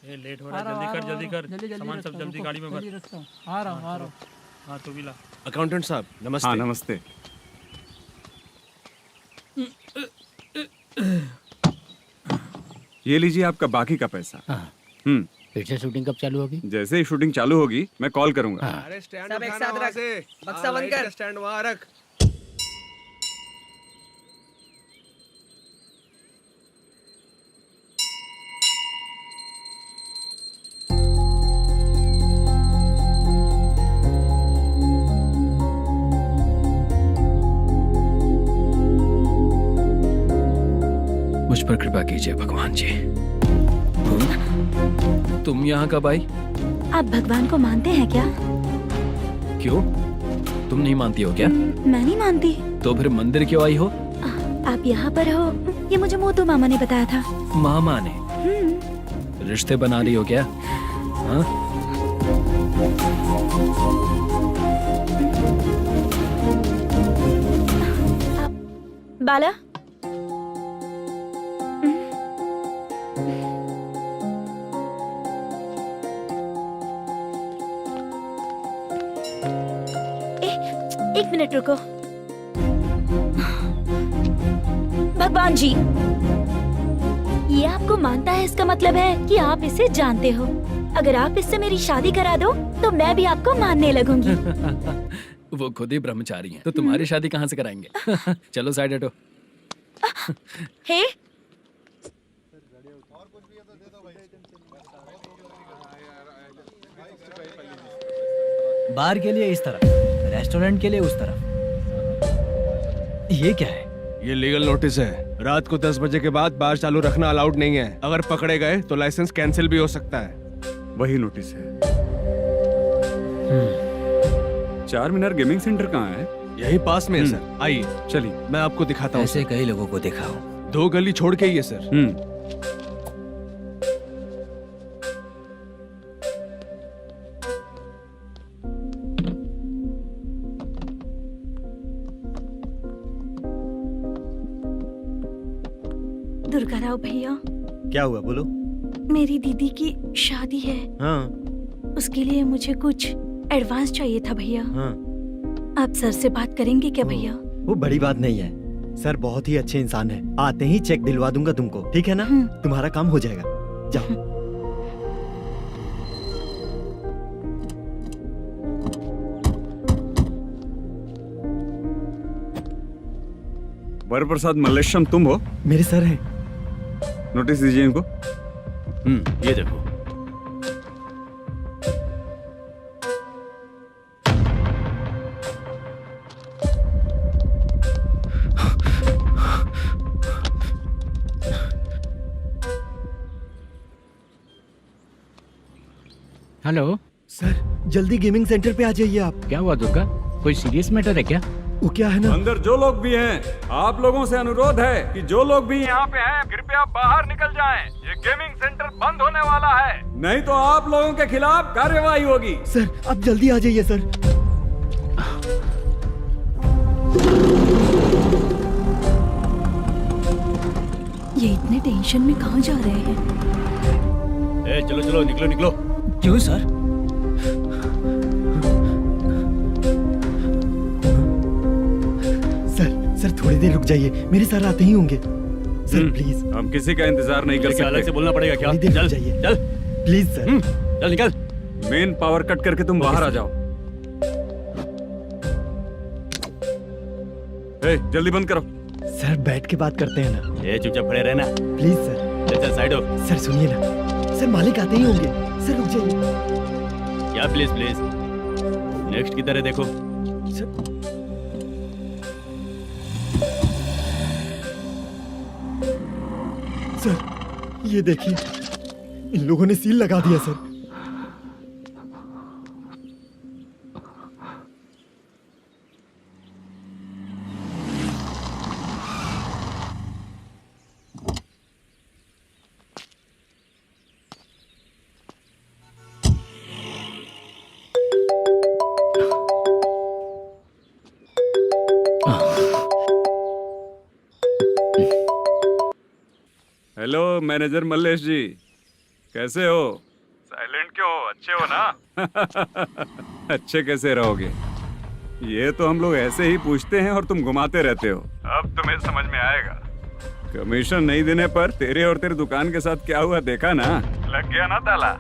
S8: ये लेट हो रहा है, जल्दी कर। सामान सब जल्दी गाड़ी में भर।
S1: आ रहा हूँ।
S8: हाँ तो भी ला।
S9: अकाउंटेंट साहब नमस्ते।
S4: हाँ नमस्ते। ये लीजिए आपका बाकी का पैसा।
S2: फिर से शूटिंग कब चालू होगी?
S4: जैसे ही शूटिंग चालू होगी मैं कॉल करूंगा।
S9: अरे स्टैंड सब एक साथ रख, बक्सा बंद कर। स्टैंड वहाँ रख।
S5: मुझ पर कृपा कीजिए भगवान जी। तुम यहाँ कब आई?
S7: आप भगवान को मानते हैं क्या?
S5: क्यों? तुम नहीं मानती हो क्या?
S7: मैं नहीं मानती।
S5: तो फिर मंदिर क्यों आई हो?
S7: आप यहाँ पर हो ये मुझे मोटू मामा ने बताया था।
S5: मामा ने? रिश्ते बना रही हो क्या? हाँ?
S7: बाला, एक मिनट रुको। भगवान जी, ये आपको मानता है, इसका मतलब है कि आप इसे जानते हो। अगर आप इससे मेरी शादी करा दो तो मैं भी आपको मानने लगूंगी।
S5: वो खुद ही ब्रह्मचारी हैं, तो तुम्हारी शादी कहाँ से कराएंगे? चलो साइड हटो।
S7: हे,
S1: बार के लिए इस तरफ, रेस्टोरेंट के लिए उस तरफ। ये क्या है?
S9: ये लीगल नोटिस है। रात को 10 बजे के बाद बार चालू रखना अलाउड नहीं है। अगर पकड़े गए तो लाइसेंस कैंसिल भी हो सकता है।
S4: वही नोटिस है। चार मीनार गेमिंग सेंटर कहाँ है?
S9: यही पास में है सर। आइए
S4: चलिए
S9: मैं आपको दिखाता हूँ।
S1: ऐसे कई लोगों को देखा हूँ।
S9: 2 गली छोड़ के ही है सर।
S6: दुर्गा राव भैया,
S10: क्या हुआ बोलो।
S6: मेरी दीदी की शादी है।
S10: हाँ
S6: उसके लिए मुझे कुछ एडवांस चाहिए था भैया।
S10: हाँ।
S6: आप सर से बात करेंगे क्या भैया?
S10: वो बड़ी बात नहीं है। सर बहुत ही अच्छे इंसान है। आते ही चेक दिलवा दूंगा तुमको, ठीक है ना? तुम्हारा काम हो जाएगा। जाओ।
S4: वरप्रसाद मल्लेश्वरम तुम हो?
S10: मेरे सर हैं।
S4: नोटिस दीजिए इनको।
S5: ये देखो।
S2: हेलो
S10: सर, जल्दी गेमिंग सेंटर पे आ जाइए आप।
S2: क्या हुआ दुर्गा? कोई सीरियस मैटर है क्या?
S10: वो क्या है ना,
S4: अंदर जो लोग भी हैं, आप लोगों से अनुरोध है कि जो लोग भी यहाँ पे हैं, कृपया बाहर निकल जाएं। ये गेमिंग सेंटर बंद होने वाला है, नहीं तो आप लोगों के खिलाफ कार्यवाही होगी।
S10: सर आप जल्दी आ जाइए सर।
S6: ये इतने टेंशन में कहाँ जा रहे हैं?
S10: चलो चलो निकलो निकलो।
S1: क्यों सर?
S10: सर थोड़ी देर रुक जाइए, मेरे सर आते ही होंगे। Sir please.
S4: हम किसी का इंतजार नहीं कर सकते।
S10: अलग से बोलना पड़ेगा क्या? चल जाइए। चल प्लीज सर। चल निकल।
S4: मेन पावर कट करके तुम बाहर आ जाओ। जल्दी बंद करो।
S10: सर बैठ के बात करते हैं ना। ये चुपचाप खड़े रहना प्लीज सर। चल साइड हो। सर सुनिए ना, सर मालिक आते ही होंगे। सर रुक जाइए। क्या प्लीज प्लीज? नेक्स्ट की तरह देखो। सर ये देखिए, इन लोगों ने सील लगा दिया सर।
S4: हेलो मैनेजर मल्लेश जी, कैसे हो? साइलेंट क्यों हो? अच्छे हो ना? अच्छे कैसे रहोगे? ये तो हम लोग ऐसे ही पूछते हैं और तुम घुमाते रहते हो। अब तुम्हें समझ में आएगा। कमीशन नहीं देने पर तेरे और तेरी दुकान के साथ क्या हुआ देखा ना? लग गया ना ताला।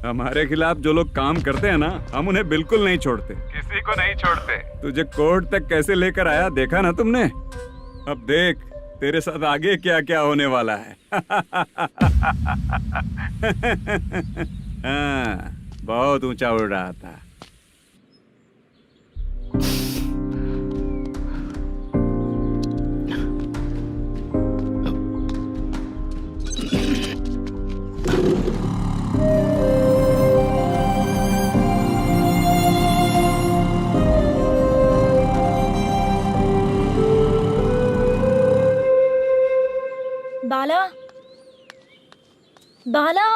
S4: हमारे खिलाफ जो लोग काम करते हैं ना, हम उन्हें बिल्कुल नहीं छोड़ते, किसी को नहीं छोड़ते। तुझे कोर्ट तक कैसे लेकर आया देखा ना तुमने? अब देख तेरे साथ आगे क्या क्या होने वाला है। हाँ, बहुत ऊंचा उड़ रहा था।
S7: बाला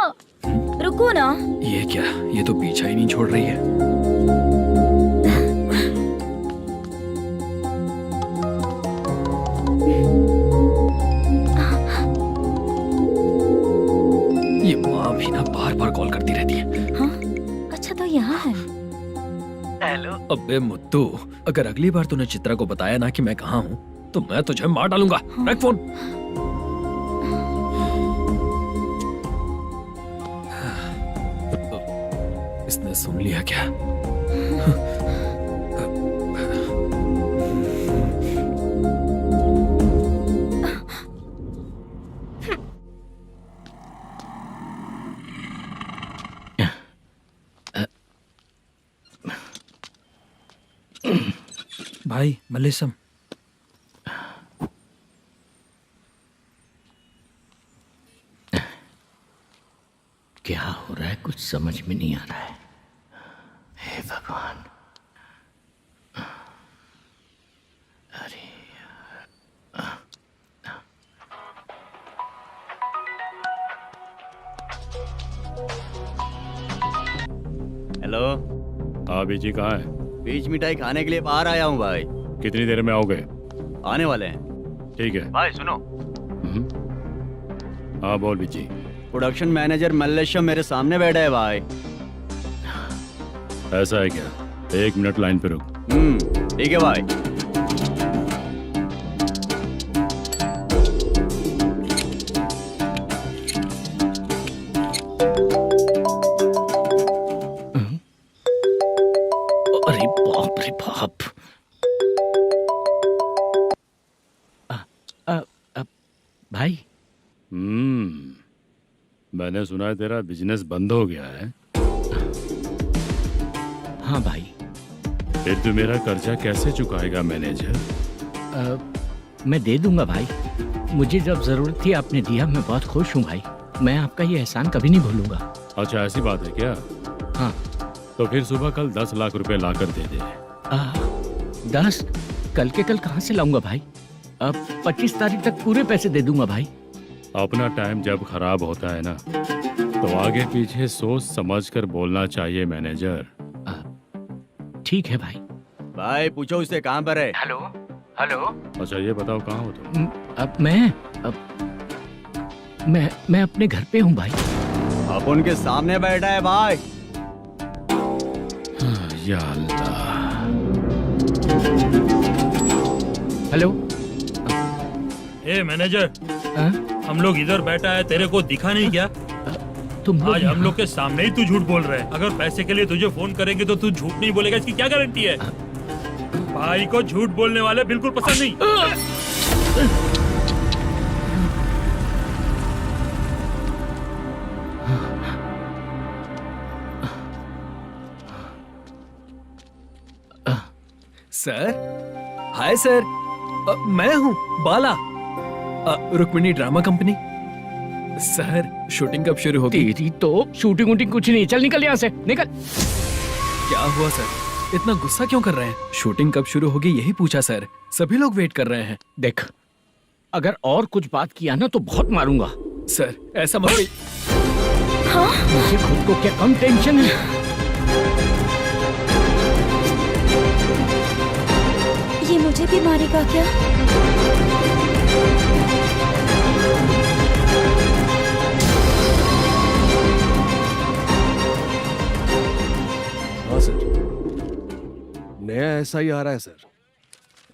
S7: रुको ना।
S5: ये क्या, ये तो पीछा ही नहीं छोड़ रही है। ये माँ भी ना बार बार कॉल करती रहती है।
S7: हाँ अच्छा तो यहाँ है।
S1: हेलो।
S5: अबे मुत्तू, अगर अगली बार तूने चित्रा को बताया ना कि मैं कहाँ हूँ तो मैं तुझे मार डालूंगा। रख फोन। इसने सुन लिया क्या?
S8: भाई मल्लेशम,
S2: क्या हो रहा है कुछ समझ में नहीं आ रहा है। हे भगवान। अरे
S10: हेलो।
S3: हाँ बीजी कहाँ है?
S10: बीच मिठाई खाने के लिए बाहर आया हूँ भाई।
S3: कितनी देर में आओगे?
S10: आने वाले हैं।
S3: ठीक है।
S10: भाई सुनो,
S3: हाँ बोल बीजी।
S10: प्रोडक्शन मैनेजर मल्लेशम मेरे सामने बैठा है भाई।
S3: ऐसा है क्या? 1 मिनट लाइन पे रुक।
S10: ठीक है भाई।
S2: अरे बाप रे बाप। भाई
S3: मैंने सुना है तेरा बिजनेस बंद हो गया है।
S2: हाँ भाई।
S3: फिर तू मेरा कर्जा कैसे चुकाएगा मैनेजर?
S2: मैं दे दूंगा भाई। मुझे जब जरूरत थी आपने दिया, मैं बहुत खुश हूँ भाई। मैं आपका ये एहसान कभी नहीं भूलूंगा।
S3: अच्छा ऐसी बात है क्या?
S2: हाँ।
S3: तो फिर सुबह कल 10 लाख रुपए लाकर दे दे।
S2: 10? कल के कल कहाँ से लाऊंगा भाई? अब 25 तारीख तक पूरे पैसे दे दूंगा भाई।
S3: अपना टाइम जब खराब होता है ना तो आगे पीछे सोच समझ कर बोलना चाहिए मैनेजर।
S2: ठीक है भाई।
S10: भाई पूछो उससे कहाँ पर है।
S2: Hello hello.
S3: अच्छा ये बताओ कहाँ हो तुम?
S2: अब मैं अपने घर पे हूँ भाई।
S10: अब उनके सामने बैठा है भाई।
S3: या अल्लाह।
S2: हेलो।
S8: ए मैनेजर, हम लोग इधर बैठा है, तेरे को दिखा नहीं क्या?
S2: तुम
S8: आज हम लोग के सामने ही तू झूठ बोल रहा है। अगर पैसे के लिए तुझे फोन करेंगे तो तू झूठ नहीं बोलेगा, इसकी क्या गारंटी है? भाई को झूठ बोलने वाले बिल्कुल पसंद नहीं।
S5: सर, हाय सर, मैं हूँ Bala, Rukmini drama company. Sir shooting कब शुरू होगी?
S2: तेरी तो शूटिंग वूटिंग कुछ नहीं। चल निकल यहाँ से, निकल।
S5: क्या हुआ सर, इतना गुस्सा क्यों कर रहे हैं? शूटिंग कब शुरू होगी यही पूछा सर, सभी लोग वेट कर रहे हैं।
S2: देख, अगर और कुछ बात किया ना तो बहुत मारूंगा।
S5: सर ऐसा मत।
S7: हाँ?
S2: मुझे खुद को क्या कम टेंशन है?
S7: ये मुझे भी मारेगा क्या?
S9: हाँ सर, नया ऐसा ही आ रहा है सर।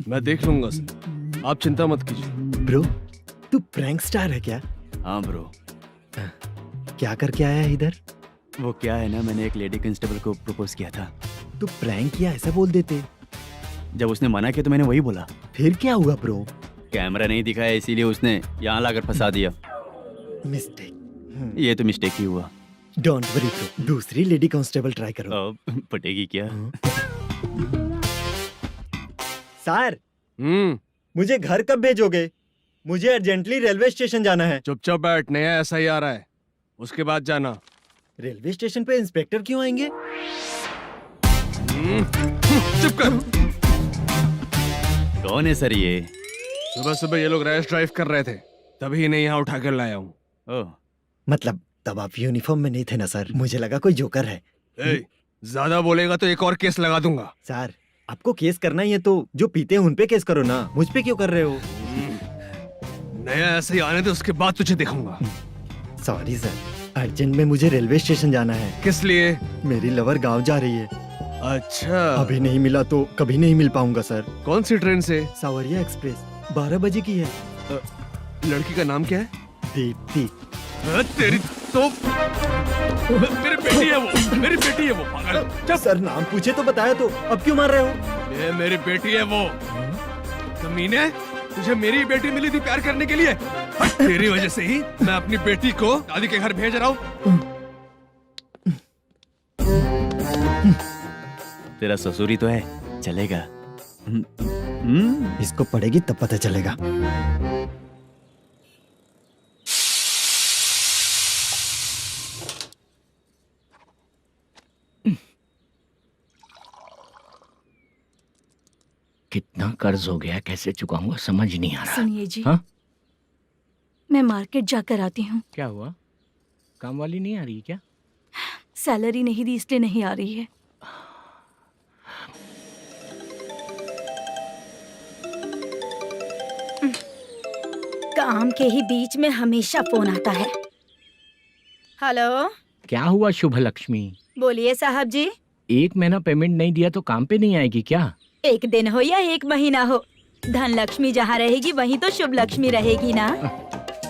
S9: मैं देख लूंगा सर, आप चिंता मत कीजिए।
S13: ब्रो, तू प्रैंक स्टार है क्या?
S10: हाँ ब्रो।
S13: क्या करके आया है इधर?
S10: वो क्या है ना, मैंने एक लेडी कांस्टेबल को प्रपोज किया था।
S13: तू प्रैंक किया ऐसा बोल देते।
S10: जब उसने मना किया तो मैंने वही बोला।
S13: फिर क्या हुआ ब्रो?
S10: कैमरा नहीं दिखाया इसीलिए उसने यहाँ लाकर फंसा दिया।
S13: मिस्टेक।
S10: ये तो मिस्टेक ही हुआ।
S13: डोंट वरी ब्रो, दूसरी लेडी कांस्टेबल ट्राई करो।
S10: पटेगी क्या?
S13: सर, मुझे घर कब भेजोगे? मुझे अर्जेंटली रेलवे स्टेशन जाना है।
S9: चुपचाप बैठ, नया ऐसा ही आ रहा है, उसके बाद जाना।
S13: रेलवे स्टेशन पे इंस्पेक्टर क्यों आएंगे?
S9: चुप कर।
S10: कौन है सर ये?
S9: सुबह सुबह ये लोग रैश ड्राइव कर रहे थे, तभी इन्हें यहाँ उठा कर लाया हूँ।
S13: मतलब तब आप यूनिफॉर्म में नहीं थे ना सर, मुझे लगा कोई जोकर है।
S9: ज्यादा बोलेगा तो एक और केस लगा दूंगा।
S13: सर आपको केस करना ही है तो जो पीते हैं उन पे केस करो ना, मुझ पे क्यों कर रहे हो?
S9: नया ऐसे ही आने दे, उसके बाद तुझे दिखाऊंगा।
S13: सॉरी सर, अर्जेंट में मुझे रेलवे स्टेशन जाना है।
S9: किस लिए?
S13: मेरी लवर गांव जा रही है।
S9: अच्छा,
S13: अभी नहीं मिला तो कभी नहीं मिल पाऊंगा सर।
S9: कौन सी ट्रेन से?
S13: सावरिया एक्सप्रेस 12 बजे की है।
S9: लड़की का नाम क्या है?
S13: दीप्ति।
S9: तेरी तो मेरी बेटी है वो, मेरी बेटी है वो, पागल।
S13: सर नाम पूछे तो बताया तो अब क्यों मार रहे हो?
S9: ये मेरी बेटी है वो। कमीने, तुझे मेरी बेटी मिली थी प्यार करने के लिए। तेरी वजह से ही मैं अपनी बेटी को दादी के घर भेज रहा हूँ।
S10: तेरा ससुरी तो है, चलेगा।
S13: इसको पड़ेगी तब पता चलेगा।
S2: कितना कर्ज हो गया, कैसे चुकाऊंगा समझ नहीं आ रहा।
S6: सुनिए जी,
S2: हाँ?
S6: मैं मार्केट जाकर आती हूँ।
S2: क्या हुआ? काम वाली नहीं आ रही क्या?
S6: सैलरी नहीं दी इसलिए नहीं आ रही है।
S7: काम के ही बीच में हमेशा फोन आता है। हेलो,
S2: क्या हुआ शुभ लक्ष्मी?
S7: बोलिए साहब जी।
S2: 1 महीना पेमेंट नहीं दिया तो काम पे नहीं आएगी क्या?
S7: 1 दिन हो या 1 महीना हो, धन लक्ष्मी जहाँ रहेगी वहीं तो शुभ लक्ष्मी रहेगी ना।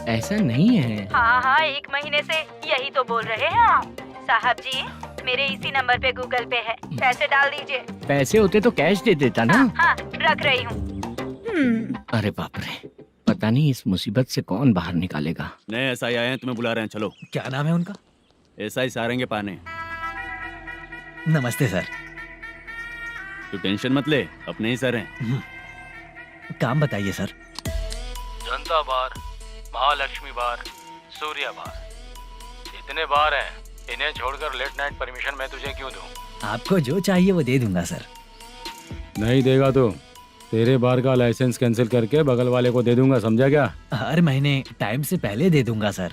S2: ऐसा नहीं है।
S7: हाँ, 1 महीने से यही तो बोल रहे हैं आप। साहब जी, मेरे इसी नंबर पे गूगल पे है, पैसे डाल दीजिए।
S2: पैसे होते तो कैश दे देता ना।
S7: हाँ, रख रही हूँ।
S2: अरे बाप रे, पता नहीं इस मुसीबत से कौन बाहर निकालेगा।
S10: नए एसआई आए हैं, तुम्हें बुला रहे हैं, चलो।
S1: क्या नाम है उनका?
S10: एसआई सारंगे पाने।
S1: नमस्ते सर।
S10: तू टेंशन मत ले, अपने ही सर हैं।
S1: काम बताइए सर।
S12: जनता बार, महालक्ष्मी बार, सूर्या बार, इतने बार हैं। इन्हें छोड़कर लेट नाइट परमिशन मैं तुझे क्यों दूं?
S1: आपको जो चाहिए वो दे दूंगा सर।
S3: नहीं देगा तो तेरे बार का लाइसेंस कैंसिल करके बगल वाले को दे दूंगा, समझा क्या?
S1: हर महीने टाइम से पहले दे दूंगा सर।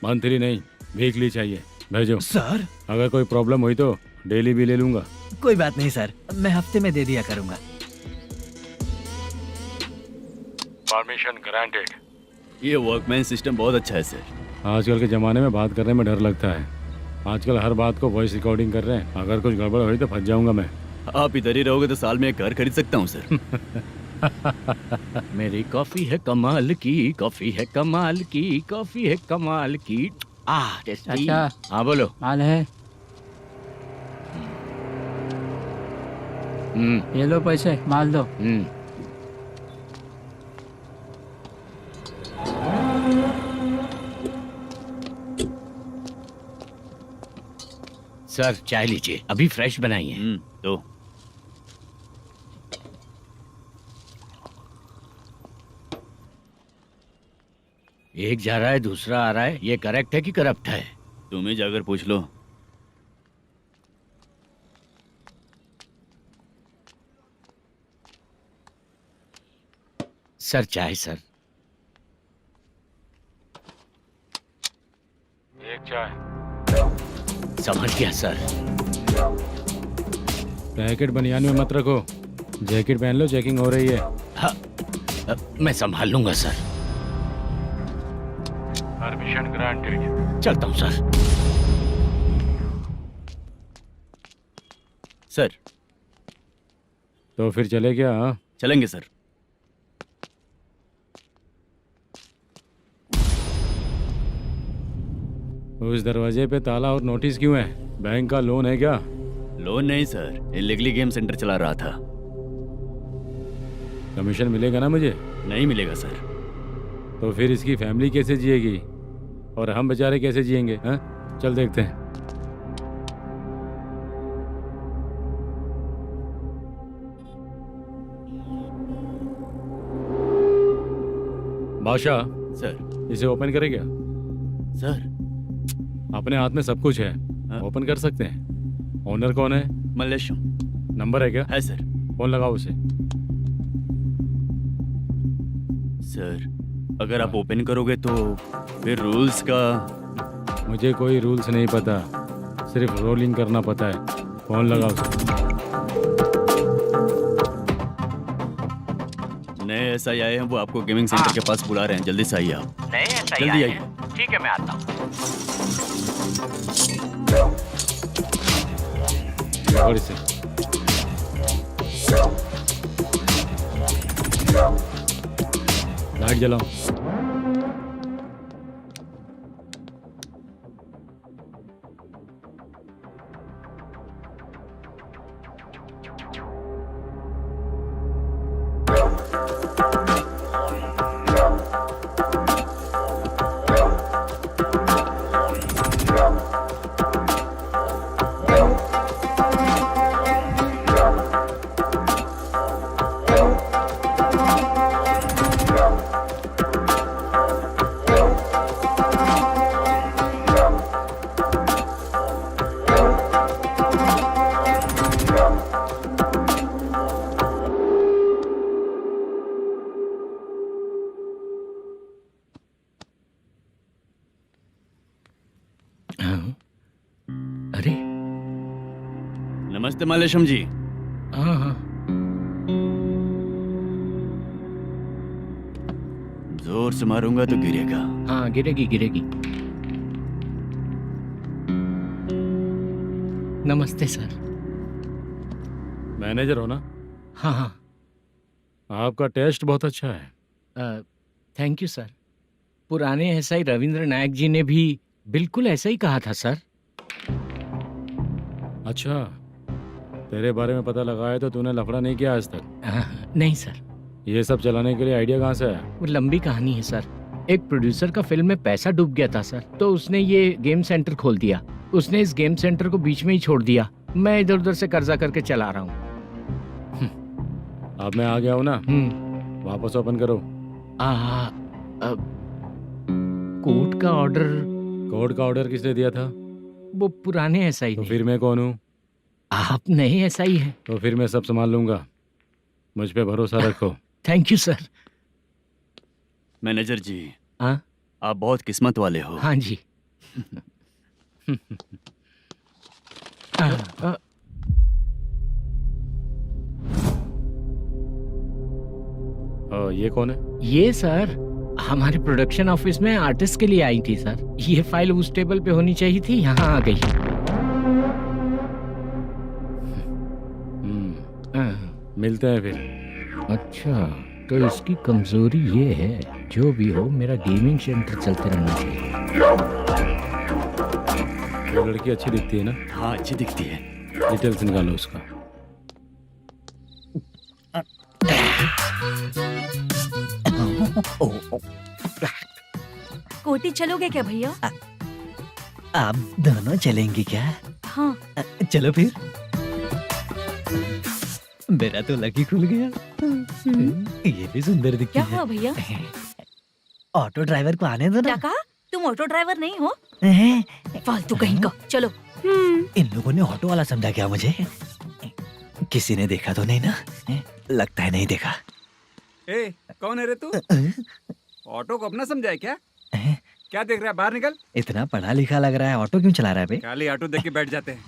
S3: मंथली नहीं, वीकली चाहिए, भेजो।
S1: सर
S3: अगर कोई प्रॉब्लम हुई तो डेली भी ले लूंगा।
S1: कोई बात नहीं सर, मैं हफ्ते में दे दिया करूंगा।
S3: Permission granted.
S10: ये वर्कमैन सिस्टम बहुत अच्छा है सर।
S3: आजकल के जमाने में बात करने में डर लगता है। आजकल हर बात को वॉइस रिकॉर्डिंग कर रहे हैं। अगर कुछ गड़बड़ हुई तो फंस जाऊंगा मैं।
S10: आप इधर ही रहोगे तो साल में एक घर खरीद सकता हूँ सर।
S2: मेरी कॉफी है कमाल की, कॉफी है कमाल की, कॉफी है कमाल की। टेस्टी।
S1: अच्छा।
S2: हाँ बोलो।
S1: माल है, ये लो पैसे, माल दो।
S2: सर चाय लीजिए, अभी फ्रेश बनाई है।
S10: तो
S2: एक जा रहा है दूसरा आ रहा है, ये करेक्ट है कि करप्ट है?
S10: तुम ही जाकर पूछ लो।
S2: सर चाय सर।
S3: एक चाय।
S2: समझ गया सर।
S3: पैकेट बनियान में मत रखो, जैकेट पहन लो, चेकिंग हो रही है।
S2: हाँ, मैं संभाल लूंगा सर।
S3: Permission granted.
S2: चलता हूँ सर।
S10: सर
S3: तो फिर चले क्या? हाँ?
S10: चलेंगे सर।
S3: उस दरवाजे पे ताला और नोटिस क्यों है? बैंक का लोन है क्या?
S10: लोन नहीं सर, इलीगली गेम सेंटर चला रहा था।
S3: कमीशन मिलेगा ना मुझे?
S10: नहीं मिलेगा सर।
S3: तो फिर इसकी फैमिली कैसे जिएगी और हम बेचारे कैसे जिएंगे? हाँ, चल देखते हैं। बादशाह
S10: सर।
S3: इसे ओपन करे क्या?
S10: सर
S3: अपने हाथ में सब कुछ है, ओपन कर सकते हैं। ओनर कौन है?
S10: मल्लेशम।
S3: नंबर है क्या?
S10: है सर।
S3: फोन लगाओ उसे।
S10: सर अगर आप ओपन करोगे तो फिर रूल्स का
S3: मुझे कोई रूल्स नहीं पता, सिर्फ रोलिंग करना पता है। फोन लगाओ उसे।
S10: नए एसआई आए हैं, वो आपको गेमिंग सेंटर के पास बुला रहे हैं, जल्दी से आइए आप।
S2: नए एसआई
S10: जल्दी
S2: आए
S10: आइए।
S2: हैं। ठीक है, मैं आता हूँ।
S3: पकड़ इसे। लाइट जलाओ।
S2: अरे
S10: नमस्ते मालेशम जी।
S2: हाँ हाँ,
S10: जोर से मारूंगा तो गिरेगा।
S2: हाँ गिरेगी गिरेगी। नमस्ते सर।
S3: मैनेजर हो ना?
S2: हाँ हाँ।
S3: आपका टेस्ट बहुत अच्छा है।
S2: Thank you sir. पुराने एसआई रविंद्र नायक जी ने भी बिल्कुल ऐसा ही कहा था सर।
S3: अच्छा, तेरे बारे में पता लगा है तो तूने लफड़ा नहीं किया आज तक?
S2: नहीं सर।
S3: ये सब चलाने के लिए आइडिया कहाँ से आया?
S2: वो लंबी कहानी है सर। एक प्रोड्यूसर का फिल्म में पैसा डूब गया था सर, तो उसने ये गेम सेंटर खोल दिया। उसने इस गेम सेंटर को बीच में ही छोड़ दिया। मैं इधर उधर से कर्जा करके चला रहा हूँ।
S3: अब मैं आ गया हूँ ना, वापस ओपन करो।
S2: कोर्ट का ऑर्डर।
S3: कोर्ट का ऑर्डर किसने दिया था?
S2: वो पुराने एसआई
S3: तो
S2: ने।
S3: फिर मैं कौन हूँ?
S2: आप नए एसआई हैं।
S3: तो फिर मैं सब संभाल लूंगा, मुझ पे भरोसा रखो।
S2: Thank you sir.
S10: मैनेजर जी,
S2: हाँ
S10: आप बहुत किस्मत वाले हो।
S2: हाँ जी।
S3: ये कौन है?
S2: ये सर हमारे प्रोडक्शन ऑफिस में आर्टिस्ट के लिए आई थी सर। ये फाइल उस टेबल पे होनी चाहिए थी, यहाँ आ गई।
S3: मिलते हैं फिर।
S2: अच्छा, तो इसकी कमजोरी ये है, जो भी हो मेरा गेमिंग सेंटर चलते रहना चाहिए।
S3: वो लड़की अच्छी दिखती है ना?
S10: हाँ अच्छी दिखती है।
S3: डिटेल्स निकालो उसका।
S6: कोटी चलोगे क्या भैया?
S1: आप दोनों चलेंगे क्या?
S6: हाँ।
S1: चलो फिर। मेरा तो लकी खुल गया। ये भी सुंदर दिखती
S6: क्या
S1: है।
S6: हुआ भैया?
S1: ऑटो ड्राइवर को आने दो
S6: क्या
S1: ना।
S6: कहा? तुम ऑटो ड्राइवर नहीं हो?
S1: हैं?
S6: फालतू कहीं का। चलो।
S1: इन लोगों ने ऑटो वाला समझा क्या मुझे? किसी ने देखा तो नहीं ना? लगता है नहीं देखा।
S4: ए, कौन है रे तू? ऑटो को अपना समझा है क्या? क्या देख रहा है? बाहर निकल।
S1: इतना पढ़ा लिखा लग रहा है, ऑटो क्यों चला रहा है बे?
S4: खाली ऑटो देख के बैठ जाते हैं।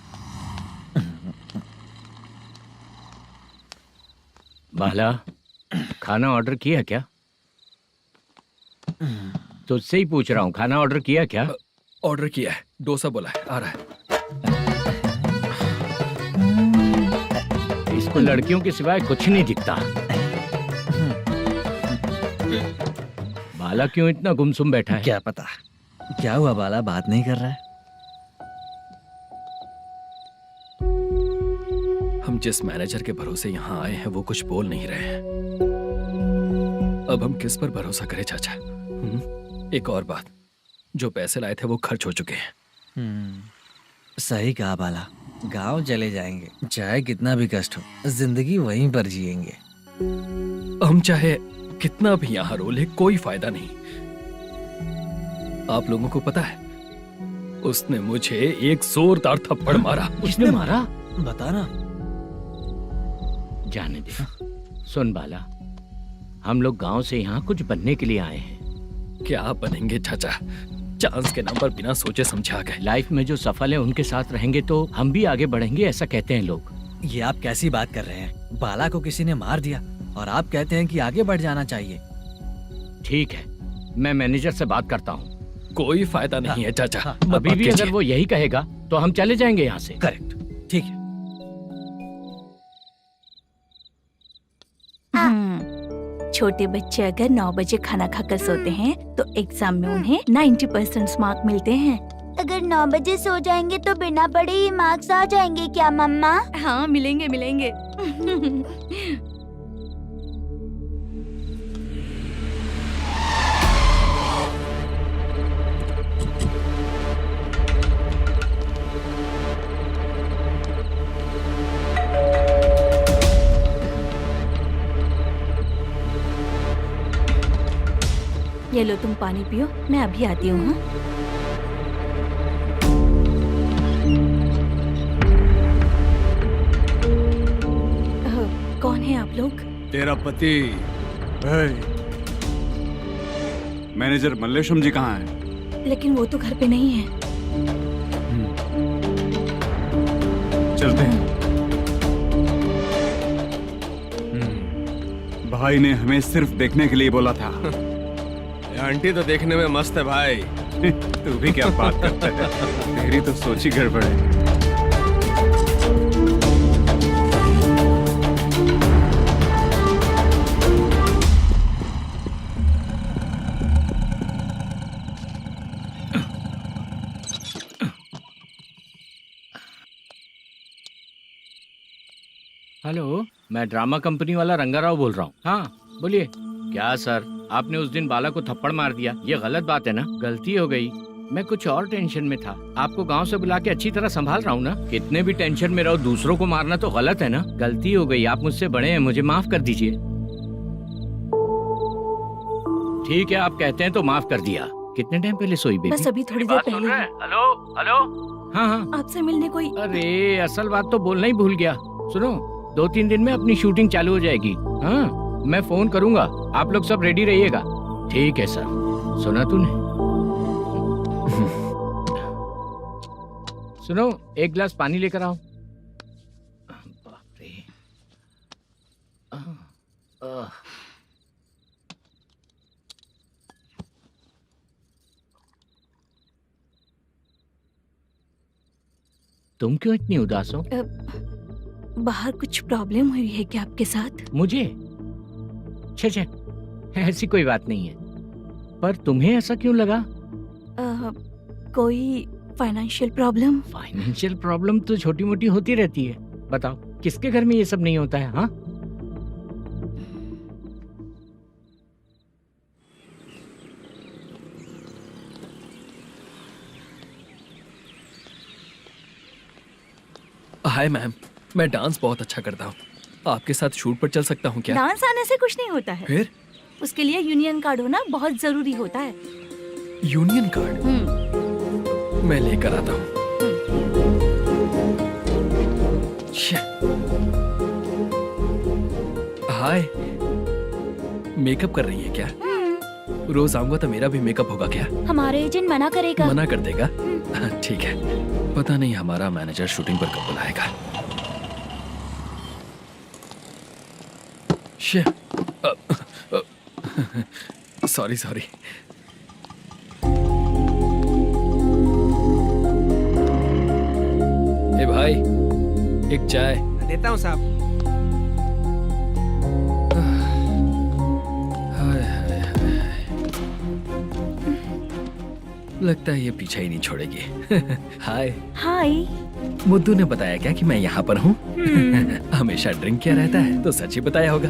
S2: बाला, खाना ऑर्डर किया क्या? तुझसे ही पूछ रहा हूँ, खाना ऑर्डर किया क्या?
S5: ऑर्डर किया है, डोसा बोला है, आ रहा है।
S2: इसको लड़कियों के सिवाय कुछ नहीं दिखता। बाला क्यों इतना गुमसुम बैठा है?
S1: क्या पता क्या हुआ, बाला बात नहीं कर रहा है।
S5: हम जिस मैनेजर के भरोसे यहाँ आए हैं वो कुछ बोल नहीं रहे हैं। अब हम किस पर भरोसा करें चाचा? एक और बात, जो पैसे लाए थे वो खर्च हो चुके हैं।
S1: सही कहा बाला, गांव चले जाएंगे, चाहे कितना भी कष्ट हो, जिंदगी वहीं पर जिएंगे।
S5: हम चाहे कितना भी यहाँ रो ले, कोई फायदा नहीं। आप लोगों को पता है, उसने मुझे एक जोरदार थप्पड़ मारा।
S2: उसने मारा?
S1: बता ना।
S2: जाने दे। सुन बाला, हम लोग गांव से यहाँ कुछ बनने के लिए आए हैं।
S5: क्या बनेंगे चाचा? चांस के नाम पर बिना सोचे समझे आ गए।
S2: लाइफ में जो सफल है उनके साथ रहेंगे तो हम भी आगे बढ़ेंगे, ऐसा कहते हैं लोग।
S1: ये आप कैसी बात कर रहे हैं? बाला को किसी ने मार दिया और आप कहते हैं कि आगे बढ़ जाना चाहिए।
S2: ठीक है, मैं मैनेजर से बात करता हूँ।
S5: कोई फायदा नहीं है चाचा।
S2: अभी भी अगर वो यही कहेगा तो हम चले जाएंगे यहाँ से।
S1: करेक्ट, ठीक है।
S6: छोटे बच्चे अगर 9 बजे खाना खाकर सोते हैं तो एग्जाम में उन्हें 90% मार्क मिलते हैं।
S7: अगर 9 बजे सो जाएंगे तो बिना पढ़े ही मार्क्स आ जाएंगे क्या मम्मा?
S6: हाँ, मिलेंगे मिलेंगे। ये लो, तुम पानी पियो, मैं अभी आती हूँ। हाँ? कौन है आप लोग?
S9: तेरा पति।
S4: मैनेजर मल्लेशम जी कहाँ हैं?
S6: लेकिन वो तो घर पे नहीं है।
S4: चलते हैं। भाई ने हमें सिर्फ देखने के लिए बोला था।
S9: आंटी तो देखने में मस्त है भाई।
S4: तू भी क्या बात करता है? तेरी तो सोच ही गड़बड़ है।
S2: हेलो, मैं ड्रामा कंपनी वाला रंगाराव बोल रहा हूँ। हाँ बोलिए। क्या सर, आपने उस दिन बाला को थप्पड़ मार दिया, ये गलत बात है ना? गलती हो गई, मैं कुछ और टेंशन में था। आपको गांव से बुला के अच्छी तरह संभाल रहा हूँ ना। कितने भी टेंशन में रहो, दूसरों को मारना तो गलत है ना। गलती हो गई, आप मुझसे बड़े हैं, मुझे माफ कर दीजिए। ठीक है, आप कहते हैं तो माफ कर दिया। कितने टाइम पहले सोई बेबी?
S6: बस अभी थोड़ी देर पहले।
S2: Hello hello. हाँ हाँ,
S6: आपसे मिलने कोई।
S2: अरे असल बात तो बोलना ही भूल गया। सुनो, 2-3 दिन में अपनी शूटिंग चालू हो जाएगी। हाँ, मैं फोन करूंगा, आप लोग सब रेडी रहिएगा। ठीक है सर। सुना तूने? सुनो, एक गिलास पानी लेकर आओ। बाप रे। तुम क्यों इतनी उदास हो?
S6: बाहर कुछ प्रॉब्लम हुई है क्या आपके साथ?
S2: मुझे? छे, ऐसी कोई बात नहीं है। पर तुम्हें ऐसा क्यों लगा?
S6: कोई फाइनेंशियल प्रॉब्लम?
S2: फाइनेंशियल प्रॉब्लम तो छोटी मोटी होती रहती है। बताओ, किसके घर में ये सब नहीं होता है? हाँ,
S5: हाय मैम, मैं डांस बहुत अच्छा करता हूँ। आपके साथ शूट पर चल सकता हूँ क्या?
S6: डांस आने से कुछ नहीं होता है।
S5: फिर?
S6: उसके लिए यूनियन कार्ड होना बहुत जरूरी होता है।
S5: Union card? मैं लेकर आता हूँ। हाय, मेकअप कर रही है क्या? रोज आऊंगा तो मेरा भी मेकअप होगा क्या?
S7: हमारे एजेंट मना करेगा।
S5: मना कर देगा? ठीक है, पता नहीं हमारा मैनेजर शूटिंग पर कब बुलाएगा। Sorry sorry. ए भाई, एक चाय।
S9: देता हूँ साहब।
S5: लगता है ये पीछा ही नहीं छोड़ेगी। हाय।
S6: हाय।
S5: मुद्दू ने बताया क्या कि मैं यहाँ पर हूँ? हमेशा ड्रिंक किया रहता है तो सच ही बताया होगा।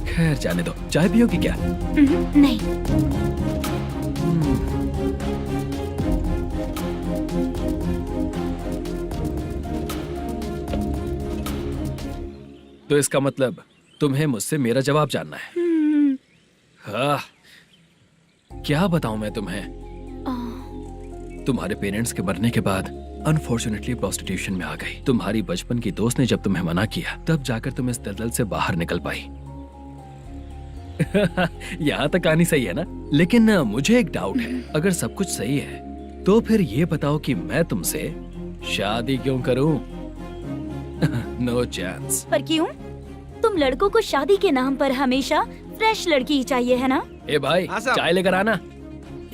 S5: खैर जाने दो, चाय पियोगी क्या?
S6: नहीं।
S5: तो इसका मतलब तुम्हें मुझसे मेरा जवाब जानना है? हाँ, क्या बताऊं मैं तुम्हें? तुम्हारे पेरेंट्स के मरने के बाद अनफॉर्चुनेटली प्रोस्टिट्यूशन में आ गई। तुम्हारी बचपन की दोस्त ने जब तुम्हें मना किया, तब जाकर तुम इस दलदल से बाहर निकल पाई। यहाँ तक कहानी सही है ना, लेकिन मुझे एक डाउट है। अगर सब कुछ सही है तो फिर ये बताओ कि मैं तुमसे शादी क्यों करूं? No chance.
S7: पर क्यों? तुम लड़कों को शादी के नाम पर हमेशा फ्रेश लड़की ही चाहिए, है ना?
S5: ए भाई,
S9: हाँ साहब।
S5: चाय लेकर आना।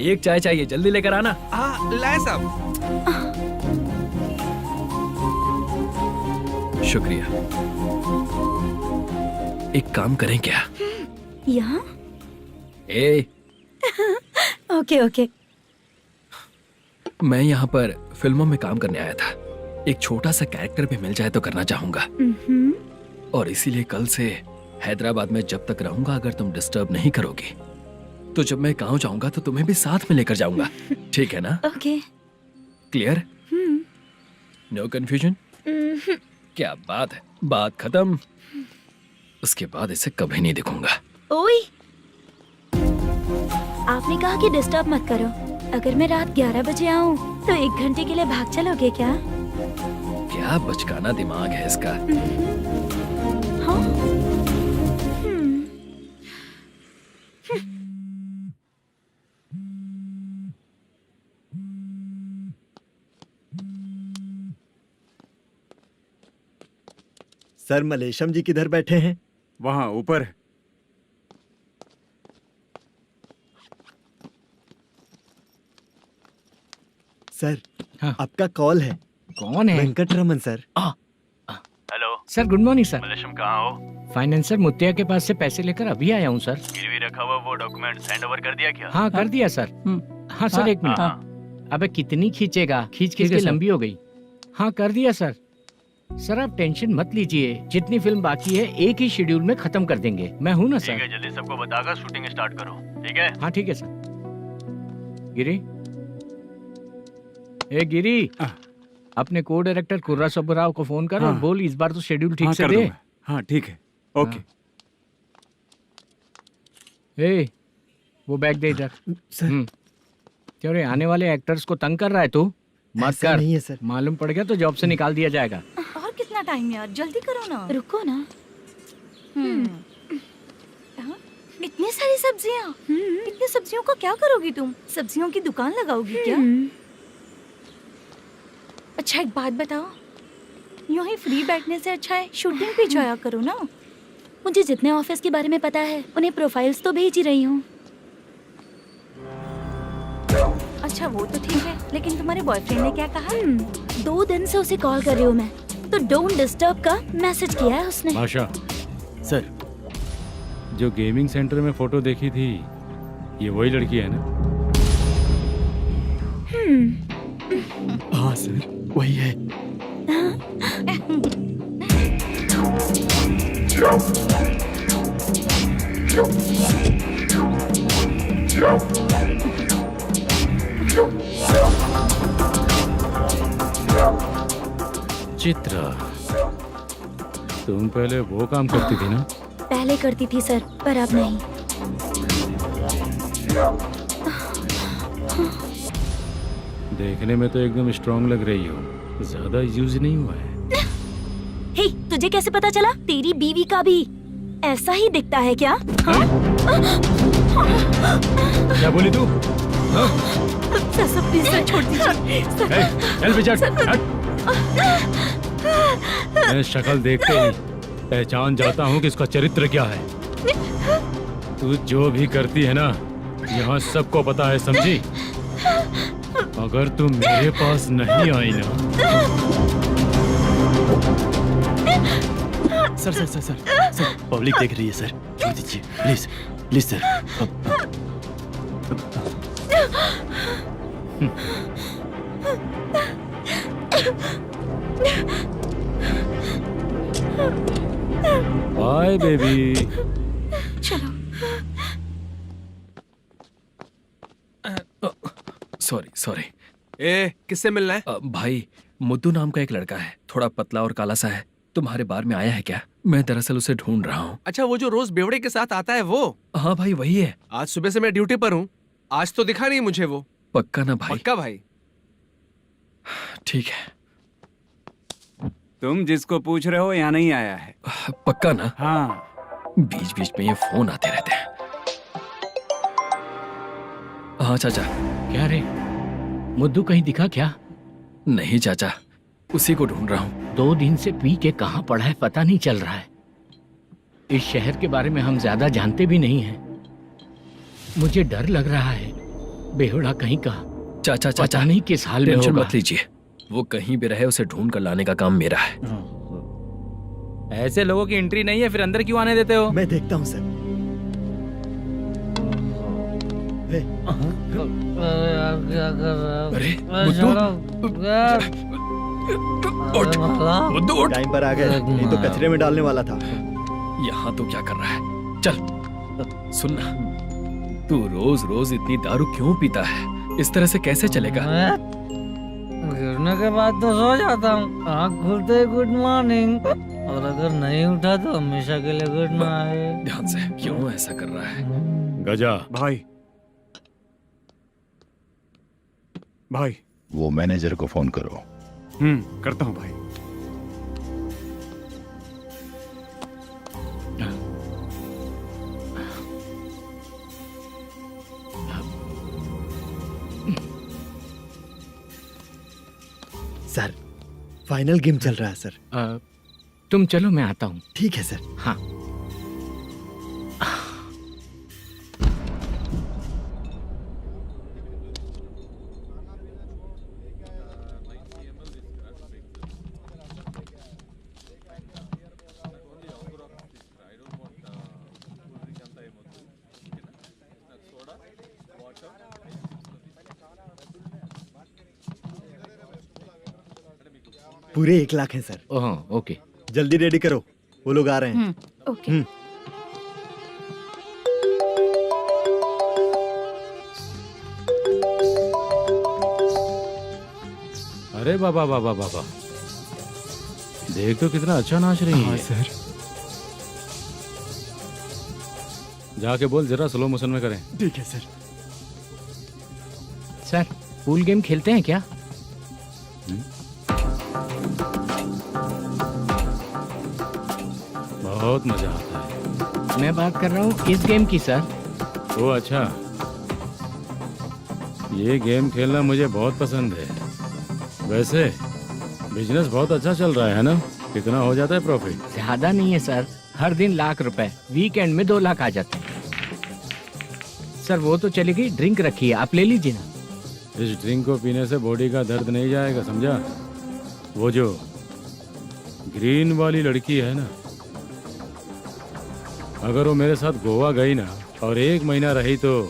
S5: एक चाय चाहिए, जल्दी लेकर आना।
S9: हाँ लाए साहब।
S5: शुक्रिया। एक काम करें क्या?
S7: यहाँ?
S5: ए,
S7: ओके ओके।
S5: मैं यहाँ पर फिल्मों में काम करने आया था। एक छोटा सा कैरेक्टर भी मिल जाए तो करना चाहूंगा, और इसीलिए कल से हैदराबाद में जब तक रहूंगा, अगर तुम डिस्टर्ब नहीं करोगी तो जब मैं गांव जाऊंगा तो तुम्हें भी साथ में लेकर जाऊंगा। ठीक है ना?
S7: ओके।
S5: क्लियर? No confusion? क्या बात है, बात खत्म। उसके बाद इसे कभी नहीं दिखूंगा।
S7: ओए, आपने कहा कि डिस्टर्ब मत करो। अगर मैं रात 11 बजे आऊँ तो 1 घंटे के लिए भाग चलोगे क्या?
S5: क्या बचकाना दिमाग है इसका।
S7: हाँ?
S13: सर मलेशम जी किधर बैठे हैं?
S4: वहाँ ऊपर।
S13: सर
S2: हाँ।
S13: आपका कॉल है।
S2: कौन है?
S13: Venkataraman sir.
S10: Hello
S2: sir good morning sir.
S10: Malesham कहाँ हो?
S2: फाइनेंसर मुत्तिया के पास से पैसे लेकर अभी आया हूँ सर।
S10: गिरवी रखा हुआ वो डॉक्यूमेंट हैंड ओवर कर दिया क्या?
S2: हाँ कर दिया सर। हाँ सर, एक मिनट। अबे कितनी खींचेगा, खींच खींच के लंबी हो गई। हाँ कर दिया सर। सर आप टेंशन मत लीजिए, जितनी फिल्म बाकी है एक ही शेड्यूल में खत्म कर देंगे। मैं हूँ ना
S10: ठीक
S2: सर।
S10: है, जल्दी सबको बताकर शूटिंग स्टार्ट करो, ठीक है?
S2: हाँ ठीक है सर। गिरी, ए गिरी, अपने को डायरेक्टर कुर्रा सुब्बराव को फोन कर और बोल इस बार तो शेड्यूल ठीक से दे।
S4: हाँ ठीक है, ओके।
S2: ए, वो बैग दे इधर।
S13: सर
S2: क्यों रे, आने वाले एक्टर्स को तंग कर रहा है तू? मत
S13: ऐसा
S2: कर।
S13: नहीं है सर।
S2: मालूम पड़ गया तो जॉब से निकाल दिया जाएगा।
S6: और कितना टाइम यार, जल्दी करो ना।
S7: रुको ना।
S6: हाँ? इतनी सारी सब्जियाँ, इतनी सब्जियों का क्या करोगी तुम? सब्जियों की दुकान लगाओगी क्या? अच्छा एक बात बताओ, यूं ही फ्री बैठने से अच्छा है शूटिंग पे जाया करो ना।
S7: मुझे जितने ऑफिस के बारे में पता है उन्हें प्रोफाइल्स तो भेज ही रही हूँ।
S6: अच्छा वो तो ठीक है, लेकिन तुम्हारे बॉयफ्रेंड ने क्या कहा?
S7: 2 दिन से उसे कॉल कर रही हूँ मैं, तो डोंट डिस्टर्ब का मैसेज किया है उसने।
S3: आशा,
S10: सर,
S3: जो गेमिंग सेंटर में फोटो देखी थी, ये वही लड़की है ना?
S13: हाँ सर वही है।
S3: चित्रा, तुम पहले वो काम करती थी ना?
S7: पहले करती थी सर, पर अब नहीं।
S3: देखने में तो एकदम स्ट्रांग लग रही हो, ज्यादा यूज नहीं हुआ है।
S7: हे, तुझे कैसे पता चला? तेरी बीवी का भी ऐसा ही दिखता है क्या? हाँ?
S3: क्या बोली तू?
S6: सर प्लीज सर, छोड़ दीजिए।
S3: चल बेटा, हट। मैं शक्ल देखते ही पहचान जाता हूँ कि इसका चरित्र क्या है। तू जो भी करती है ना, यहाँ सबको पता है, समझी? अगर तू मेरे पास नहीं आई ना।
S10: Sir sir sir sir sir, public देख रही है सर, छोड़ दीजिए please please sir.
S3: Bye baby.
S6: चलो।
S5: Sorry sorry.
S9: ए, किससे मिलना है?
S5: भाई, मुद्दू नाम का एक लड़का है, थोड़ा पतला और काला सा है। तुम्हारे बार में आया है क्या? मैं दरअसल उसे ढूंढ रहा हूँ।
S9: अच्छा, वो जो रोज बेवड़े के साथ आता है वो?
S5: हाँ भाई वही है।
S9: आज सुबह से मैं ड्यूटी पर हूँ, आज तो दिखा नहीं मुझे वो।
S5: पक्का ना भाई?
S9: पक्का भाई।
S5: ठीक है।
S4: तुम जिसको पूछ रहे हो यहाँ नहीं आया है।
S5: पक्का ना?
S4: हाँ।
S5: बीच बीच में ये फोन आते रहते हैं। हाँ चाचा।
S2: क्या रे, मुद्दू कहीं दिखा क्या?
S5: नहीं चाचा, उसी को ढूंढ रहा हूँ।
S2: 2 दिन से पी के कहाँ पड़ा है पता नहीं चल रहा है। इस शहर के बारे में हम ज्यादा जानते भी नहीं हैं। मुझे डर लग रहा है, बेहुड़ा कहीं का।
S5: चाचा
S2: पता नहीं किस हाल में
S5: टेंशन
S2: होगा।
S5: मत लीजिए, वो कहीं भी रहे उसे ढूंढ कर लाने का काम मेरा है।
S12: ऐसे लोगों की एंट्री नहीं है, फिर अंदर क्यों आने देते हो?
S13: मैं देखता हूँ सर।
S5: अरे
S2: मुद्दू उठ।
S13: टाइम पर आ गए, नहीं तो कचरे में डालने वाला था।
S5: यहाँ तो क्या कर रहा है? चल सुनना, तू रोज रोज इतनी दारू क्यों पीता है? इस तरह से कैसे चलेगा?
S1: गिरने के बाद तो सो जाता हूँ, आँख खुलते ही गुड मॉर्निंग, और अगर नहीं उठा तो हमेशा के लिए गुड नाइट।
S5: ध्यान से, क्यों ऐसा कर रहा है?
S3: गजा
S4: भाई भाई
S14: वो मैनेजर को फोन करो।
S4: करता हूँ भाई।
S13: सर फाइनल गेम चल रहा है सर।
S2: तुम चलो, मैं आता हूँ।
S13: ठीक है सर।
S2: हाँ।
S13: पूरे 1 लाख हैं सर।
S2: ओह ओके,
S13: जल्दी रेडी करो, वो लोग आ रहे हैं।
S6: ओके।
S3: अरे बाबा बाबा बाबा, देख तो कितना अच्छा नाच रही है।
S13: सर
S3: जाके बोल जरा स्लो मोशन में करें।
S13: ठीक है सर।
S2: सर पूल गेम खेलते हैं क्या?
S3: बहुत मजा आता है।
S2: मैं बात कर रहा हूँ इस गेम की सर।
S3: ओ अच्छा, ये गेम खेलना मुझे बहुत पसंद है। वैसे बिजनेस बहुत अच्छा चल रहा है ना? कितना हो जाता है प्रॉफिट?
S2: ज्यादा नहीं है सर, हर दिन लाख रुपए, वीकेंड में 2 लाख आ जाते हैं। सर वो तो चलेगी, ड्रिंक रखी है, आप ले लीजिए ना।
S3: इस ड्रिंक को पीने से बॉडी का दर्द नहीं जाएगा, समझा? वो जो ग्रीन वाली लड़की है ना, अगर वो मेरे साथ गोवा गई ना और 1 महीना रही तो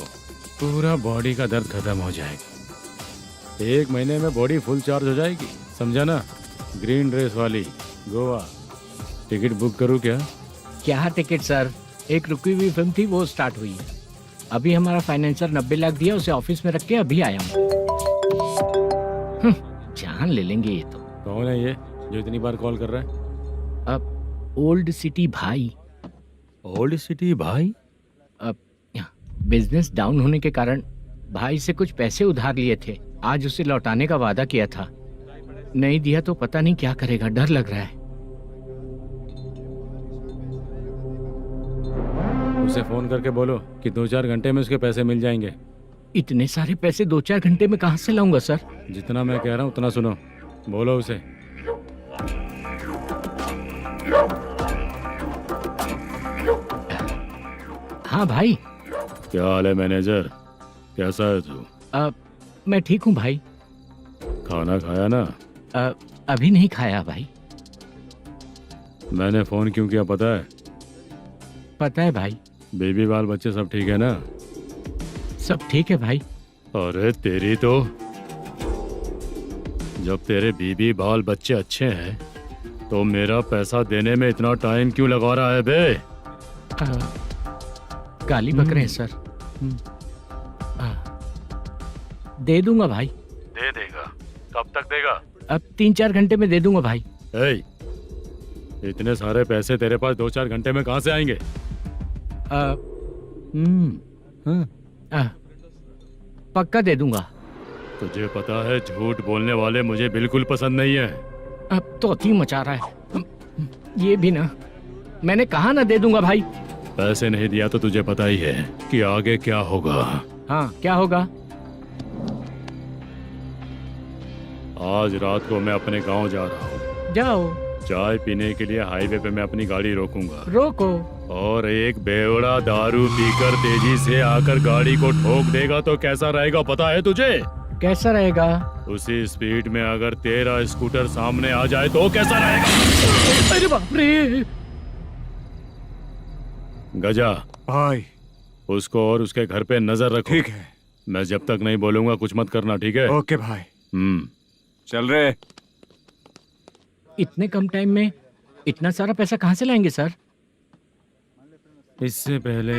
S3: पूरा बॉडी का दर्द खत्म हो जाएगा। 1 महीने में बॉडी फुल चार्ज हो जाएगी, समझा ना? ग्रीन ड्रेस वाली गोवा। टिकट बुक करूँ क्या?
S2: क्या टिकट सर, एक रुकी हुई फिल्म थी, वो स्टार्ट हुई है। अभी हमारा फाइनेंसर 90 लाख दिया, उसे ऑफिस में रख के अभी आया हूँ। जान ले लेंगे ये तो।
S3: कौन है ये जो इतनी बार कॉल कर रहा है?
S2: अब ओल्ड सिटी भाई।
S3: ओल्ड सिटी भाई?
S2: अब बिजनेस डाउन होने के कारण भाई से कुछ पैसे उधार लिए थे, आज उसे लौटाने का वादा किया था। नहीं दिया तो पता नहीं क्या करेगा, डर लग रहा है।
S3: उसे फोन करके बोलो कि 2-4 घंटे में उसके पैसे मिल जाएंगे।
S2: इतने सारे पैसे 2-4 घंटे में कहाँ से लाऊंगा सर?
S3: जितना मैं कह रहा हूँ उतना सुनो, बोलो उसे।
S2: हाँ भाई।
S3: क्या हाल है मैनेजर, कैसा है तू?
S2: मैं ठीक हूँ भाई।
S3: खाना खाया ना?
S2: अभी नहीं खाया भाई।
S3: मैंने फोन क्यों किया पता है?
S2: पता है भाई।
S3: बेबी बाल बच्चे सब ठीक है ना?
S2: सब ठीक है भाई।
S3: अरे तेरी तो, जब तेरे बीबी बाल बच्चे अच्छे हैं तो मेरा पैसा देने में इतना टाइम क्यों लगा रहा है बे?
S2: गाली बक रहे हैं सर। दे दूंगा भाई।
S3: दे देगा? कब तक देगा?
S2: अब 3-4 घंटे में दे दूंगा भाई।
S3: इतने सारे पैसे तेरे पास 2-4 घंटे में कहाँ से आएंगे?
S2: पक्का दे दूंगा।
S3: तुझे पता है झूठ बोलने वाले मुझे बिल्कुल पसंद नहीं है।
S2: अब तो थी मचा रहा है ये भी ना। मैंने कहा ना दे दूंगा भाई।
S3: पैसे नहीं दिया तो तुझे पता ही है कि आगे क्या होगा।
S2: हाँ क्या होगा?
S3: आज रात को मैं अपने गांव जा रहा हूँ।
S2: जाओ।
S3: चाय पीने के लिए हाईवे पे मैं अपनी गाड़ी रोकूंगा।
S2: रोको।
S3: और एक बेवड़ा दारू पीकर तेजी से आकर गाड़ी को ठोक देगा तो कैसा रहेगा पता है तुझे?
S2: कैसा रहेगा?
S3: उसी स्पीड में अगर तेरा स्कूटर सामने आ जाए तो कैसा रहेगा?
S2: अरे बाप रे।
S3: गजा
S4: भाई,
S3: उसको और उसके घर पे नजर रखो।
S4: ठीक है।
S3: मैं जब तक नहीं बोलूंगा कुछ मत करना, ठीक है?
S4: ओके भाई। चल रहे।
S2: इतने कम टाइम में इतना सारा पैसा कहाँ से लाएंगे सर?
S3: इससे पहले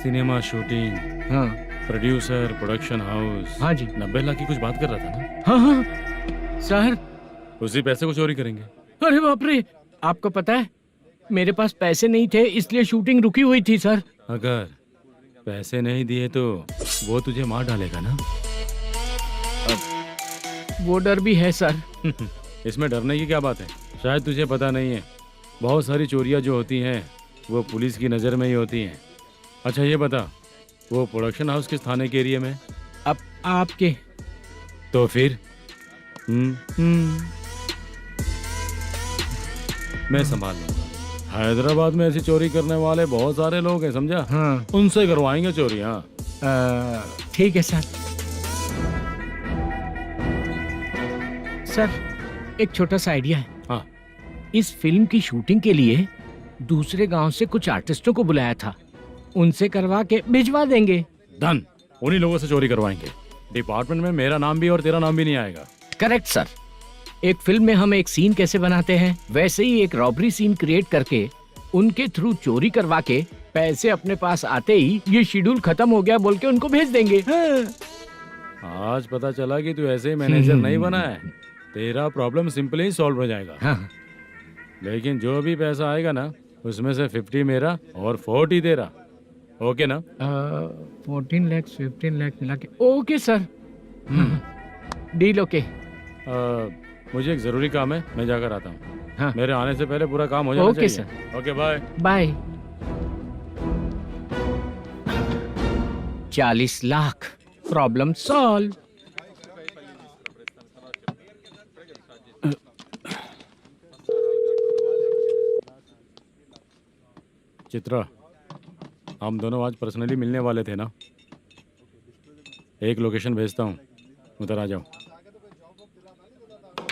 S3: सिनेमा शूटिंग,
S2: हाँ,
S3: प्रोड्यूसर, प्रोडक्शन हाउस,
S2: हाँ जी,
S3: 90 लाख की कुछ बात कर रहा था ना?
S2: हाँ हाँ सर।
S3: उसी पैसे को चोरी करेंगे।
S2: अरे बाप रे, आपको पता है मेरे पास पैसे नहीं थे इसलिए शूटिंग रुकी हुई थी सर।
S3: अगर पैसे नहीं दिए तो वो तुझे मार डालेगा ना?
S2: वो डर भी है सर।
S3: इसमें डरने की क्या बात है? शायद तुझे पता नहीं है, बहुत सारी चोरियां जो होती हैं वो पुलिस की नज़र में ही होती हैं। अच्छा ये बता, वो प्रोडक्शन हाउस किस थाने के एरिया में?
S2: अब आपके।
S3: तो फिर मैं संभाल लूंगा। हैदराबाद में ऐसी चोरी करने वाले बहुत सारे लोग हैं, समझा?
S2: हाँ।
S3: उनसे करवाएंगे चोरी। हाँ
S2: ठीक है सर। सर एक छोटा सा आइडिया है।
S3: हाँ।
S2: इस फिल्म की शूटिंग के लिए दूसरे गांव से कुछ आर्टिस्टों को बुलाया था, उनसे करवा के भिजवा देंगे।
S3: डन, उन्हीं लोगों से चोरी करवाएंगे। डिपार्टमेंट में मेरा नाम भी और तेरा नाम भी नहीं आएगा।
S2: Correct sir. एक फिल्म में हम एक सीन कैसे बनाते हैं वैसे ही एक रॉबरी सीन क्रिएट करके उनके थ्रू चोरी करवा के पैसे अपने पास आते ही ये शेड्यूल खत्म हो गया बोल के उनको भेज देंगे।
S3: आज पता चला कि तू ऐसे ही मैनेजर नहीं बना है। तेरा प्रॉब्लम सिंपली ही सॉल्व हो जाएगा।
S2: हाँ।
S3: लेकिन जो भी पैसा आएगा ना उसमें से 50 मेरा और 40 तेरा। ओके ना?
S2: 14 लाख 15 लाख मिला के। Okay sir. Deal okay.
S3: मुझे एक जरूरी काम है, मैं जाकर आता हूँ।
S2: हाँ।
S3: मेरे आने से पहले पूरा काम हो जाना
S2: ओके
S3: चाहिए।
S2: Sir.
S3: Okay bye
S2: bye. 40 lakh, problem solve.
S3: Chitra, हम दोनों आज पर्सनली मिलने वाले थे ना? एक लोकेशन भेजता हूँ, उधर आ जाओ।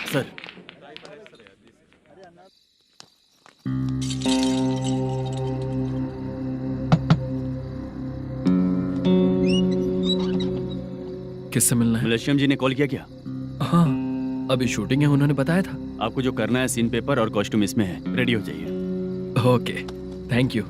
S10: सर
S5: किससे मिलना है?
S10: मलेशियम जी ने कॉल किया क्या?
S5: हाँ, अभी शूटिंग है, उन्होंने बताया था।
S10: आपको जो करना है सीन पेपर और कॉस्ट्यूम इसमें है, रेडी हो जाइए।
S5: Okay, thank you.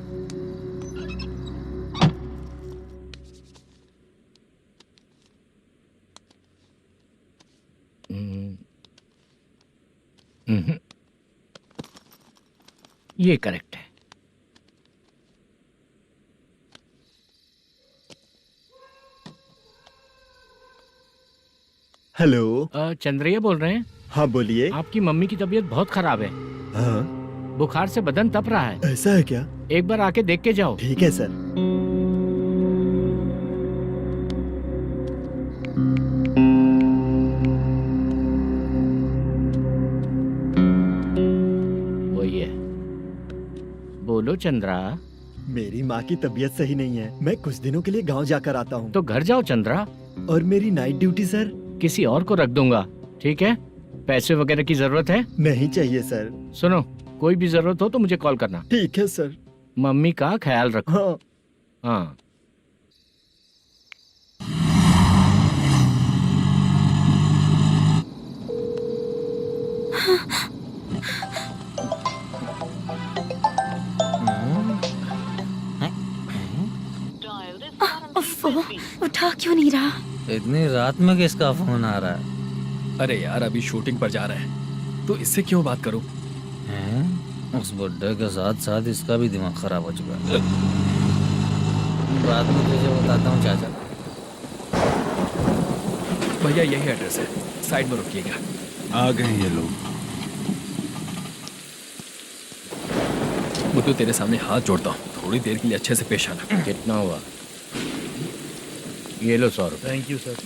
S2: ये करेक्ट है।
S13: हेलो।
S2: चंद्रैया बोल रहे हैं?
S13: हाँ बोलिए।
S2: आपकी मम्मी की तबीयत बहुत खराब है।
S13: हाँ।
S2: बुखार से बदन तप रहा है।
S13: ऐसा है क्या?
S2: एक बार आके देख के जाओ।
S13: ठीक है सर।
S2: वही है। बोलो चंद्रा।
S13: मेरी माँ की तबीयत सही नहीं है, मैं कुछ दिनों के लिए गांव जाकर आता हूँ।
S2: तो घर जाओ चंद्रा।
S13: और मेरी नाइट ड्यूटी सर?
S2: किसी और को रख दूंगा, ठीक है? पैसे वगैरह की जरूरत है?
S13: नहीं चाहिए सर।
S2: सुनो, कोई भी जरूरत हो तो मुझे कॉल करना।
S13: ठीक है सर।
S2: मम्मी का ख्याल रखो।
S13: हाँ।
S2: हाँ।
S7: उठा क्यों नहीं रहा?
S1: इतनी रात में किसका फोन आ रहा है?
S5: अरे यार, अभी शूटिंग पर जा रहे हैं तो इससे क्यों बात करूं?
S1: हैं? उस बुड्ढे के साथ साथ इसका भी दिमाग खराब हो चुका है। रात में तुझे बताता हूँ चाचा।
S5: भैया यही एड्रेस है, साइड में रुकिएगा।
S4: आ गए ये लोग।
S5: बुद्धू, तेरे सामने हाथ जोड़ता हूँ, थोड़ी देर के लिए अच्छे से पेश आना।
S2: कितना हुआ? ये लो 100 रुपए।
S8: Thank you sir.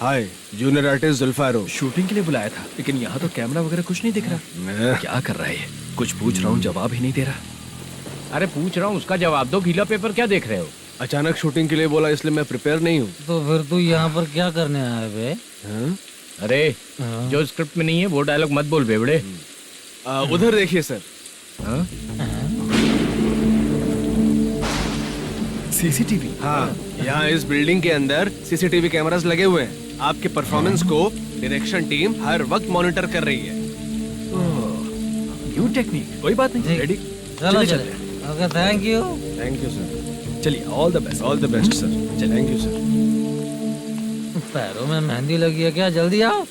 S9: Hi, junior artist Zulfar हूँ।
S5: शूटिंग के लिए बुलाया था, लेकिन यहाँ तो कैमरा वगैरह कुछ नहीं दिख रहा। क्या कर रहा है ये? कुछ पूछ रहा हूँ, जवाब ही नहीं दे रहा।
S2: अरे पूछ रहा हूँ, उसका जवाब दो। गीला पेपर क्या देख रहे हो?
S9: अचानक शूटिंग के लिए बोला, इसलिए मैं प्रिपेयर नहीं हूँ।
S1: तो फिर तू यहाँ पर क्या करने आया बे?
S2: अरे जो स्क्रिप्ट में नहीं है वो डायलॉग मत बोल बेवड़े।
S9: उधर देखिए सर।
S5: सीसीटीवी?
S9: हाँ, यहाँ इस बिल्डिंग के अंदर सीसीटीवी कैमरास लगे हुए हैं। आपके परफॉर्मेंस को डायरेक्शन टीम हर वक्त मॉनिटर कर रही है।
S5: न्यू टेक्निक, कोई बात नहीं। रेडी?
S1: चलो चले। Okay, thank you.
S9: Thank you sir.
S5: चलिए, all the best.
S9: All the best sir. Thank you sir.
S1: पैरों में मेहंदी लगी है क्या? जल्दी आओ।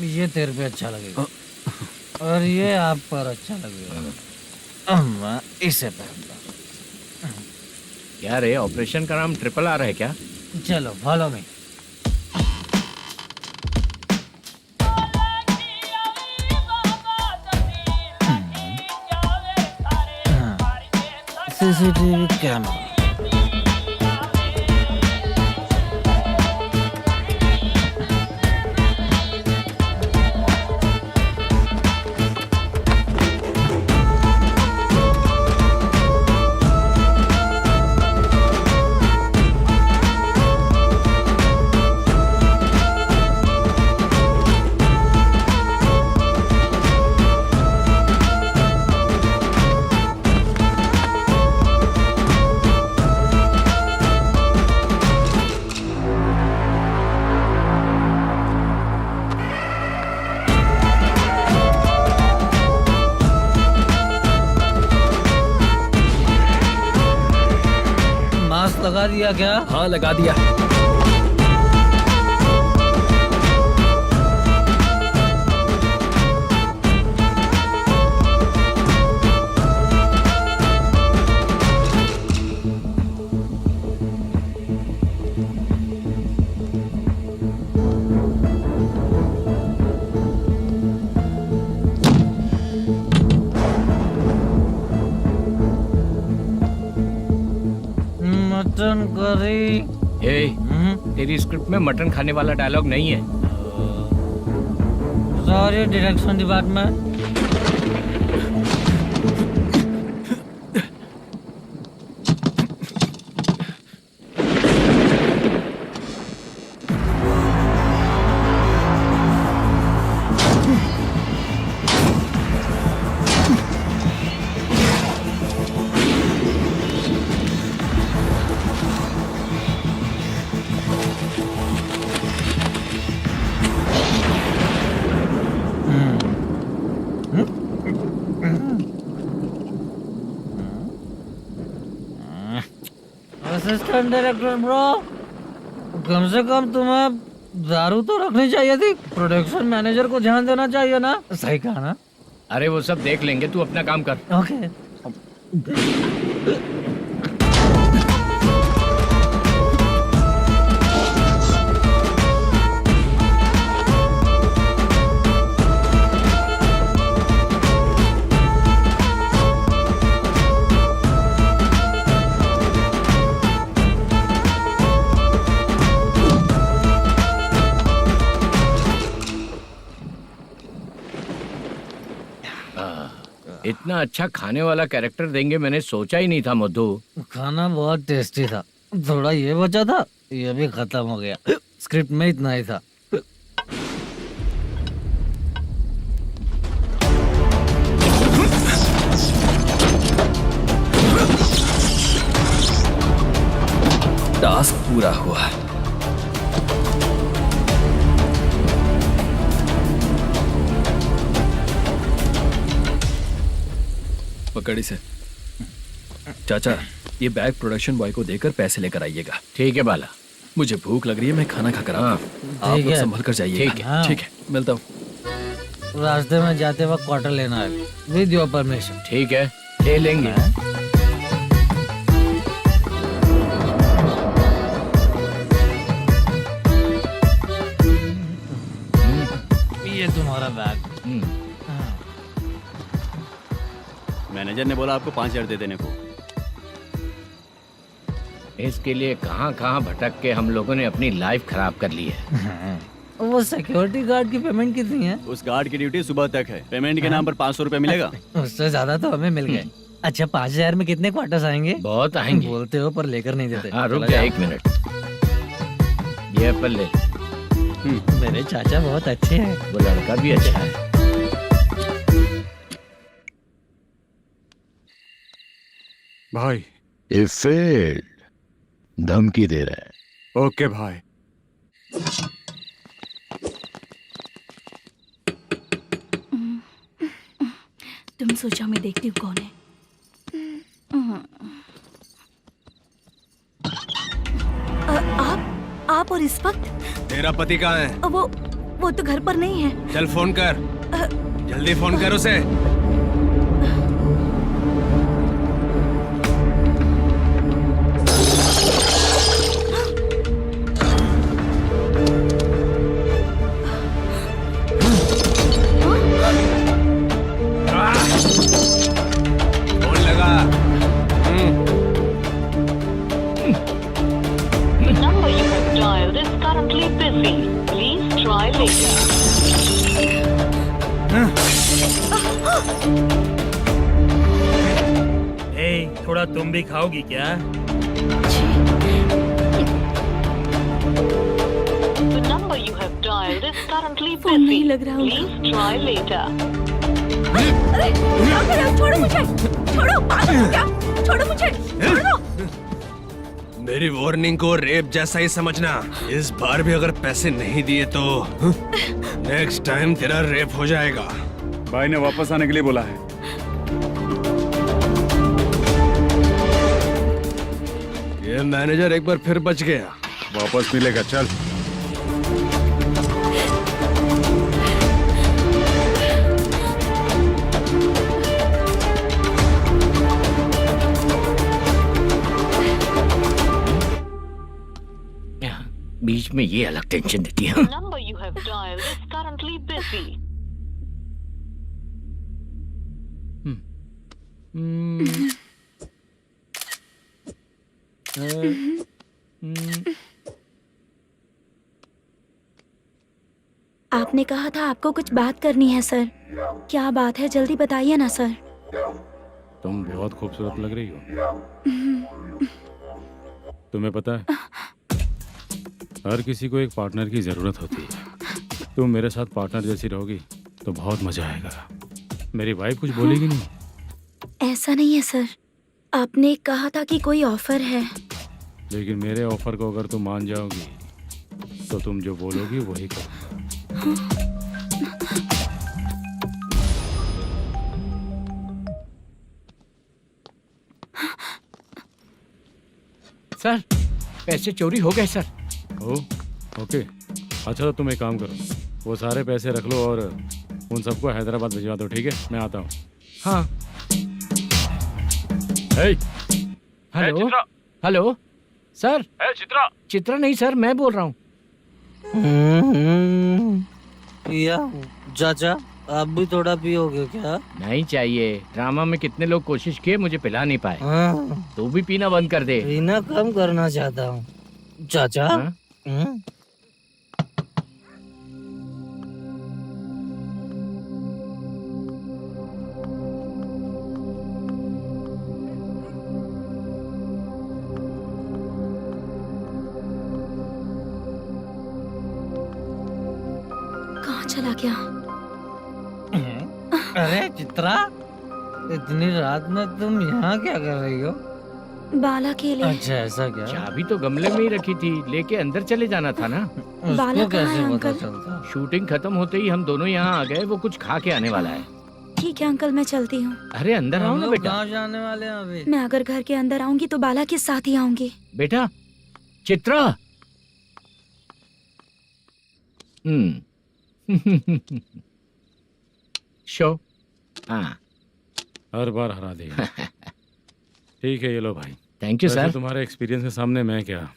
S1: ये तेरे पे अच्छा लगेगा और ये आप पर अच्छा लगेगा। मैं इसे पहनता।
S2: क्या रे, ऑपरेशन का नाम ट्रिपल आर है क्या?
S1: चलो फॉलो मी। CCTV camera. लगा दिया क्या?
S5: हाँ, लगा दिया।
S1: Mutton curry.
S2: तेरी स्क्रिप्ट में मटन खाने वाला डायलॉग नहीं है।
S1: Sorry direction department. Assistant director bro, कम से कम तुम्हें दारू तो रखनी चाहिए थी। प्रोडक्शन मैनेजर को ध्यान देना चाहिए ना। सही कहा ना?
S2: अरे वो सब देख लेंगे, तू अपना काम कर।
S1: ओके।
S2: इतना अच्छा खाने वाला कैरेक्टर देंगे मैंने सोचा ही नहीं था मधु।
S1: खाना बहुत टेस्टी था। थोड़ा ये बचा था, ये भी खत्म हो गया। स्क्रिप्ट में इतना ही था।
S5: टास्क पूरा हुआ। पकड़ी से। चाचा, ये बैग प्रोडक्शन बॉय को देकर पैसे लेकर आइएगा।
S2: ठीक है बाला।
S5: मुझे भूख लग रही है, मैं खाना खाकर आता हूँ। आप लोग संभल कर जाइए।
S2: ठीक है।
S5: ठीक है, मिलता हूँ।
S1: रास्ते में जाते वक्त क्वार्टर लेना है विद योर परमिशन।
S2: ठीक है, ले लेंगे।
S1: ये तुम्हारा बैग।
S10: मैनेजर ने बोला आपको 5,000 दे देने को।
S2: इसके लिए कहाँ कहाँ भटक के हम लोगों ने अपनी लाइफ खराब कर ली है।
S1: वो सिक्योरिटी गार्ड की पेमेंट कितनी है?
S10: उस गार्ड की ड्यूटी सुबह तक है। पेमेंट के नाम पर 500 रुपए मिलेगा।
S1: उससे ज्यादा तो हमें मिल गए। अच्छा 5000 में कितने क्वार्टर्स आएंगे?
S2: बहुत आएंगे।
S1: बोलते हो पर लेकर नहीं देते।
S2: हाँ रुक जा 1 मिनट, ये एप्पल ले।
S1: मेरे चाचा बहुत अच्छे हैं।
S2: वो लड़का भी अच्छा है।
S4: भाई
S14: ये फेल्ड धमकी दे रहा है।
S4: ओके भाई।
S6: तुम सोचो मैं देखती हूँ कौन है। आप और इस वक्त
S9: तेरा पति कहाँ है?
S6: वो तो घर पर नहीं है।
S9: चल फोन कर, जल्दी फोन कर उसे। फोन लगा।
S15: number you have dialed is currently busy. Please try later.
S8: थोड़ा तुम भी खाओगी क्या?
S15: The number you have dialed is currently
S6: phone नहीं
S15: busy.
S6: लग रहा होगा।
S15: Please try later.
S6: अरे क्या कर रहे हो? छोड़ो मुझे, छोड़ो, पागल हो क्या? छोड़ो मुझे, छोड़ो।
S9: मेरी वार्निंग को रेप जैसा ही समझना। इस बार भी अगर पैसे नहीं दिए तो नेक्स्ट टाइम तेरा रेप हो जाएगा।
S4: भाई ने वापस आने के लिए बोला है।
S9: ये मैनेजर एक बार फिर बच गया।
S4: वापस मिलेगा, चल।
S2: बीच में ये अलग टेंशन देती है।
S15: The number you have dialed is currently busy.
S7: आपने कहा था आपको कुछ बात करनी है सर। क्या बात है, जल्दी बताइए ना सर।
S3: तुम बहुत खूबसूरत लग रही हो। तुम्हें पता है हर किसी को एक पार्टनर की जरूरत होती है। तुम मेरे साथ पार्टनर जैसी रहोगी तो बहुत मजा आएगा। मेरी वाइफ कुछ बोलेगी नहीं?
S7: ऐसा नहीं है सर, आपने कहा था कि कोई ऑफर है।
S3: लेकिन मेरे ऑफर को अगर तुम मान जाओगी तो तुम जो बोलोगी वही करूँगा।
S2: सर पैसे चोरी हो गए सर।
S3: ओके अच्छा तो तुम एक काम करो, वो सारे पैसे रख लो और उन सबको हैदराबाद भिजवा दो, ठीक है? मैं आता हूँ।
S2: हाँ। Hello hello sir.
S12: Chitra
S2: Chitra नहीं सर, मैं बोल रहा हूँ।
S1: या चाचा आप भी थोड़ा पियोगे क्या?
S2: नहीं चाहिए। ड्रामा में कितने लोग कोशिश किए, मुझे पिला नहीं पाए। तू भी पीना बंद कर दे।
S1: पीना कम करना चाहता हूँ चाचा।
S7: कहाँ चला गया?
S1: अरे चित्रा, इतनी रात में तुम यहाँ क्या कर रही हो?
S7: बाला के लिए।
S1: अच्छा ऐसा क्या?
S2: चाबी तो गमले में ही रखी थी, लेके अंदर चले जाना था ना।
S7: बाला
S1: उसको
S7: कहाँ है
S1: कैसे पता
S7: अंकल?
S1: चलता?
S2: शूटिंग खत्म होते ही हम दोनों यहाँ आ गए। वो कुछ खा के आने वाला है।
S7: ठीक है अंकल, मैं चलती हूँ।
S2: अरे अंदर आओ
S1: हम
S2: ना
S1: लोग
S2: बेटा।
S1: कहाँ जाने वाले हैं अभी?
S7: मैं अगर घर के अंदर आऊंगी तो बाला के साथ ही आऊंगी।
S2: बेटा चित्रा। शो। हाँ
S3: हर बार हरा देगा। ठीक है ये लो भाई।
S2: थैंक यू
S3: वैसे
S2: सर।
S3: तुम्हारे एक्सपीरियंस के सामने मैं क्या।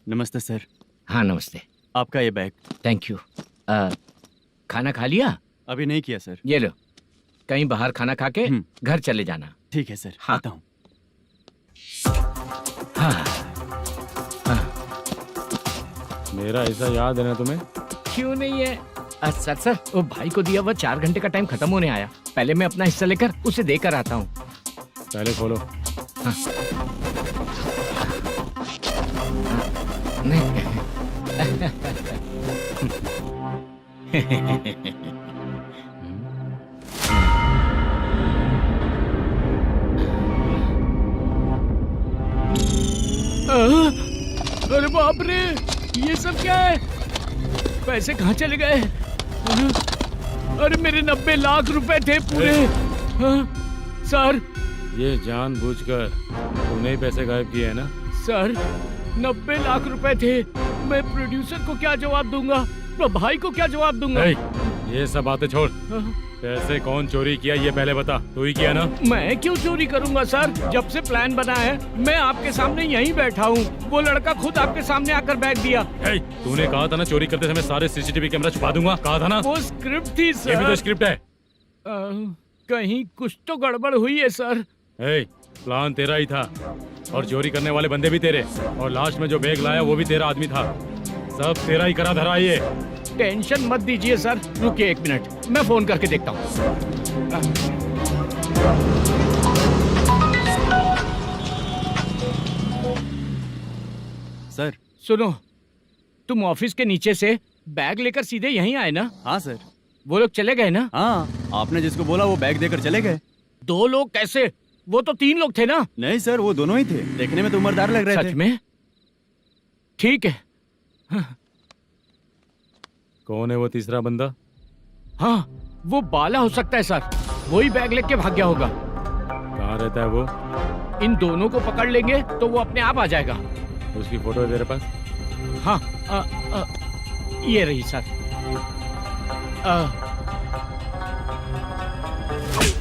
S10: नमस्ते सर।
S2: हाँ नमस्ते।
S10: आपका ये बैग।
S2: Thank you. खाना खा लिया?
S10: अभी नहीं किया सर।
S2: ये लो, कहीं बाहर खाना खा के घर चले जाना।
S10: ठीक है सर।
S2: हाँ।
S10: आता हूँ।
S3: मेरा ऐसा याद है ना तुम्हें?
S2: क्यों नहीं है? सर वो भाई को दिया हुआ 4 घंटे का टाइम खत्म होने आया। पहले मैं अपना हिस्सा लेकर उसे देकर आता हूँ।
S3: पहले खोलो।
S2: अरे बाप रे, ये सब क्या है? पैसे कहाँ चले गए? अरे मेरे 90 लाख रुपए थे पूरे। सर,
S3: ये जानबूझकर तूने ही पैसे गायब किए हैं ना?
S2: सर 90 लाख रुपए थे। मैं प्रोड्यूसर को क्या जवाब दूंगा? तो भाई को क्या जवाब दूंगा?
S3: ये सब बातें छोड़। पैसे कौन चोरी किया ये पहले बता। तू ही किया ना?
S2: मैं क्यों चोरी करूंगा सर? जब से प्लान बना है मैं आपके सामने यहीं बैठा हूँ। वो लड़का खुद आपके सामने आकर बैग दिया।
S3: तूने कहा था ना चोरी करते समय सारे सीसीटीवी कैमरा छुपा दूंगा। कहा था ना?
S2: वो स्क्रिप्ट थी सर।
S3: ये भी तो स्क्रिप्ट है।
S2: कहीं कुछ तो गड़बड़ हुई है सर।
S3: प्लान तेरा ही था और चोरी करने वाले बंदे भी तेरे, और लास्ट में जो बैग लाया वो भी तेरा आदमी था। सब तेरा ही करा धरा। ये
S2: टेंशन मत दीजिए सर। रुकिए 1 मिनट, मैं फोन करके देखता हूँ।
S10: सर
S2: सुनो, तुम ऑफिस के नीचे से बैग लेकर सीधे यहीं आए ना?
S10: हाँ सर।
S2: वो लोग चले गए ना?
S10: हाँ, आपने जिसको बोला वो बैग देकर चले गए।
S2: 2 लोग कैसे? वो तो 3 लोग थे ना?
S10: नहीं सर, वो दोनों ही थे। देखने में तो उम्रदार लग रहे थे।
S2: सच में? ठीक है।
S3: कौन है वो तीसरा बंदा?
S2: हाँ, वो बाला हो सकता है सर। वही बैग लेके भाग गया होगा।
S3: कहाँ रहता है वो?
S2: इन दोनों को पकड़ लेंगे तो वो अपने आप आ जाएगा।
S3: उसकी फोटो है तेरे पास?
S2: हाँ, ये रही सर।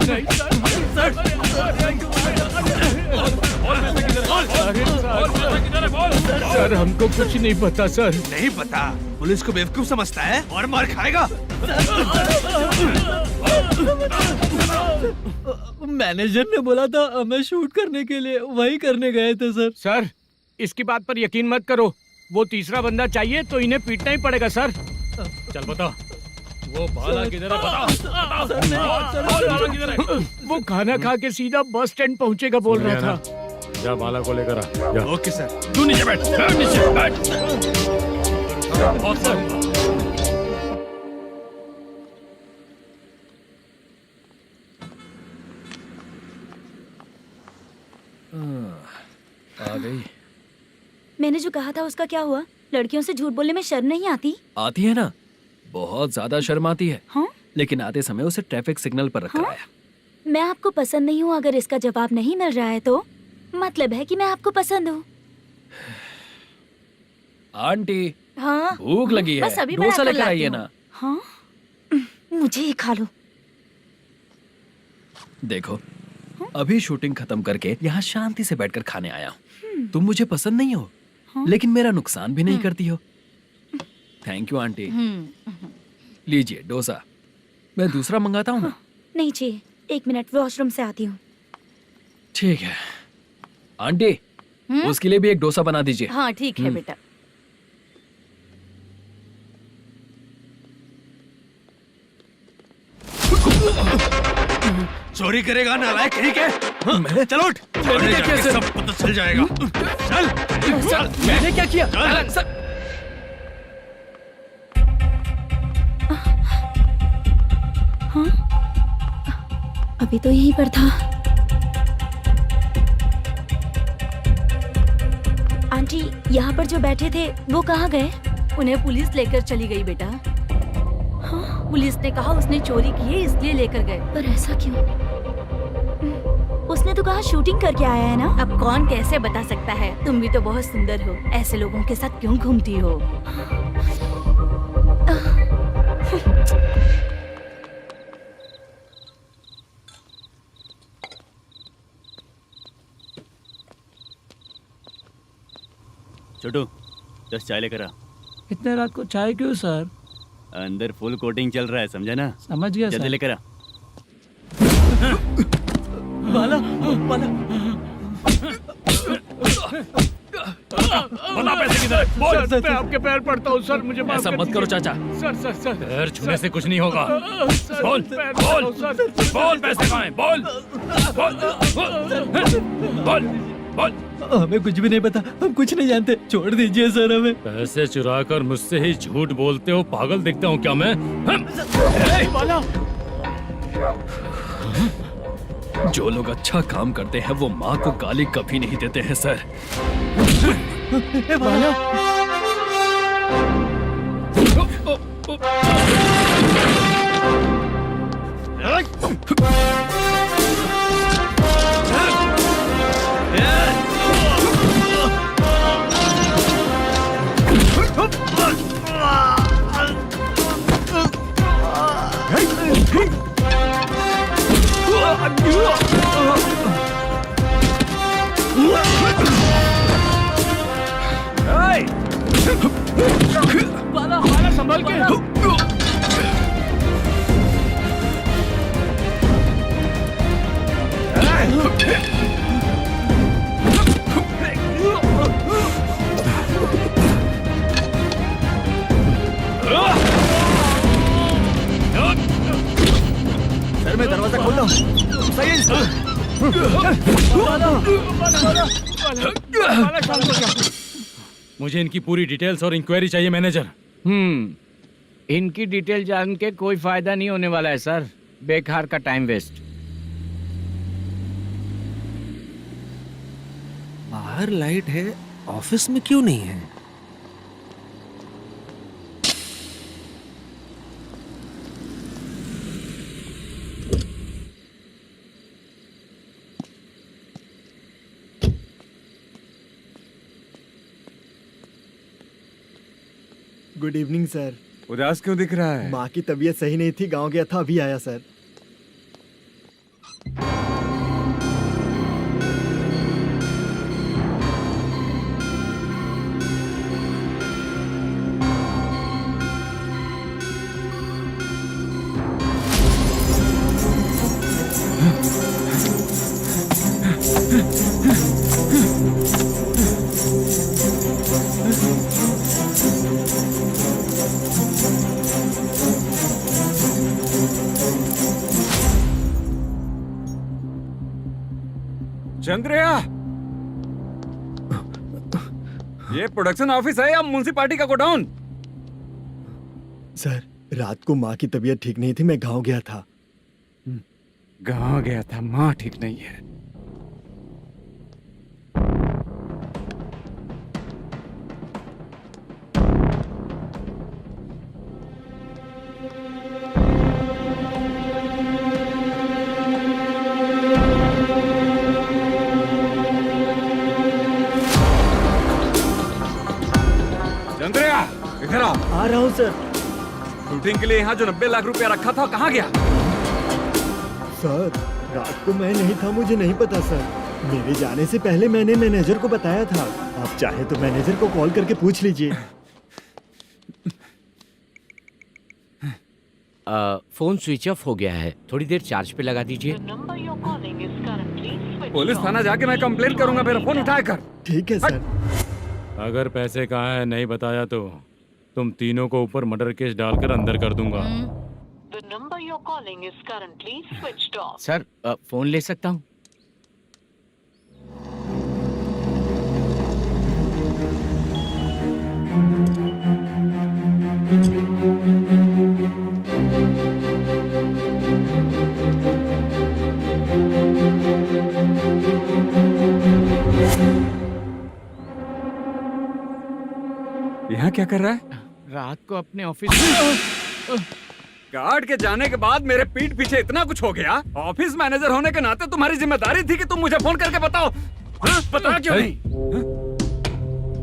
S2: नहीं सर, हमको कुछ नहीं पता सर।
S9: नहीं पता? पुलिस को बेवकूफ समझता है और मार खाएगा।
S1: मैनेजर ने बोला था हमें शूट करने के लिए, वही करने गए थे सर।
S2: सर, इसकी बात पर यकीन मत करो। वो तीसरा बंदा चाहिए तो इन्हें पीटना ही पड़ेगा सर।
S3: चल बता, वो बाला किधर है? बता।
S2: वो खाना खा के सीधा बस स्टैंड पहुंचेगा बोल रहा था।
S3: जा बाला को लेकर आ। जा।
S9: Okay sir.
S3: तू नीचे बैठ। नीचे बैठ।
S5: आ गई।
S7: मैंने जो कहा था उसका क्या हुआ? लड़कियों से झूठ बोलने में शर्म नहीं आती?
S5: आती है ना, बहुत ज्यादा शर्म आती है।
S7: हाँ?
S5: लेकिन आते समय उसे ट्रैफिक सिग्नल पर रखा
S7: हाँ?
S5: है।
S7: मैं आपको पसंद नहीं हूँ अगर इसका जवाब नहीं मिल रहा है तो मतलब है कि मैं आपको पसंद हूँ।
S5: आंटी,
S7: हाँ?
S5: भूख लगी है,
S7: बस अभी
S5: डोसा
S7: बनाकर
S5: लेकर
S7: लाती
S5: आइए
S7: हूँ।
S5: ना।
S7: हाँ? मुझे ही खा लो।
S5: देखो, अभी शूटिंग खत्म करके यहाँ शांति से बैठकर खाने आया हूँ। तुम मुझे पसंद नहीं हो, लेकिन मेरा नुकसान भी नहीं करती हो। Thank you aunty. लीजिए डोसा। मैं दूसरा मंगाता हूँ ना?
S7: नहीं चाहिए, 1 मिनट वॉशरूम से आती हूँ।
S5: ठीक है आंटी, उसके लिए भी एक डोसा बना दीजिए।
S6: हाँ ठीक है बेटा।
S9: चोरी करेगा नालायक, ठीक है? चलो उठ।
S5: मैंने क्या किया सर?
S9: सब पता चल जाएगा। चल।
S5: सर, मैंने क्या किया? सर,
S7: हाँ? अभी तो यहीं पर था। आंटी, यहाँ पर जो बैठे थे वो कहाँ गए?
S6: उन्हें पुलिस लेकर चली गई बेटा।
S7: हाँ?
S6: पुलिस ने कहा उसने चोरी की है इसलिए लेकर गए।
S7: पर ऐसा क्यों? उसने तो कहा शूटिंग करके आया है ना।
S6: अब कौन कैसे बता सकता है? तुम भी तो बहुत सुंदर हो, ऐसे लोगों के साथ क्यों घूमती हो?
S10: छोटू 10 चाय लेकर आ।
S1: इतने रात को चाय क्यों सर?
S10: अंदर फुल कोटिंग चल रहा है, समझा ना?
S1: समझ गया
S10: जल्दी
S1: सर।
S10: लेकर आ।
S1: बाला, बाला।
S8: बता पैसे किधर है? बोल।
S2: सर, मैं आपके पैर पड़ता हूँ सर, मुझे माफ
S5: ऐसा
S2: कर
S5: मत करो
S2: दीजिए।
S5: चाचा।
S2: सर सर सर
S3: पैर छूने से कुछ नहीं होगा।
S2: सर,
S3: बोल
S2: पैर
S3: बोल
S2: पड़ता हूँ, सर।
S3: बोल, पैसे कहाँ हैं? बोल बोल बोल बोल।
S1: हमें कुछ भी नहीं पता, हम कुछ नहीं जानते, छोड़ दीजिए सर हमें।
S3: पैसे चुरा कर मुझसे ही झूठ बोलते हो, पागल दिखता हूँ क्या मैं?
S5: जो लोग अच्छा काम करते हैं वो माँ को गाली कभी नहीं देते हैं सर।
S2: बाला संभाल के।
S13: सर मैं दरवाजा खोलता हूँ। सही है
S3: मुझे इनकी पूरी डिटेल्स और इंक्वायरी चाहिए मैनेजर।
S2: इनकी डिटेल जान के कोई फायदा नहीं होने वाला है सर, बेकार का टाइम वेस्ट।
S9: बाहर लाइट है, ऑफिस में क्यों नहीं है?
S13: Good evening sir.
S4: उदास क्यों दिख रहा है?
S13: माँ की तबीयत सही नहीं थी, गांव गया था, अभी आया सर।
S4: चंद्रया, ये प्रोडक्शन ऑफिस है या म्युनिसिपालिटी का गोडाउन?
S13: सर रात को माँ की तबीयत ठीक नहीं थी, मैं गांव गया था।
S4: गांव गया था, माँ ठीक नहीं है। चंद्रया, इधर आओ।
S13: आ रहा हूँ सर।
S4: शूटिंग के लिए यहाँ जो 90 लाख रुपया रखा था, कहाँ गया?
S13: सर रात को मैं नहीं था, मुझे नहीं पता सर। मेरे जाने से पहले मैंने मैनेजर को बताया था। आप चाहे तो मैनेजर को कॉल करके पूछ लीजिए।
S2: फोन स्विच ऑफ हो गया है, थोड़ी देर चार्ज पे लगा दीजिए।
S4: पुलिस थाना जाके मैं कंप्लेंट करूंगा, मेरा फोन उठाया कर।
S13: ठीक है सर।
S3: अगर पैसे कहाँ है नहीं बताया तो तुम तीनों को ऊपर मर्डर केस डालकर अंदर कर दूंगा।
S15: The number you're calling is currently switched off.
S2: Sir phone ले सकता हूँ?
S4: यहाँ क्या कर रहा है?
S2: रात को अपने ऑफिस
S4: गार्ड के जाने के बाद मेरे पीठ पीछे इतना कुछ हो गया। ऑफिस मैनेजर होने के नाते तुम्हारी जिम्मेदारी थी कि तुम मुझे फोन करके बताओ। हाँ? पता क्यों नहीं?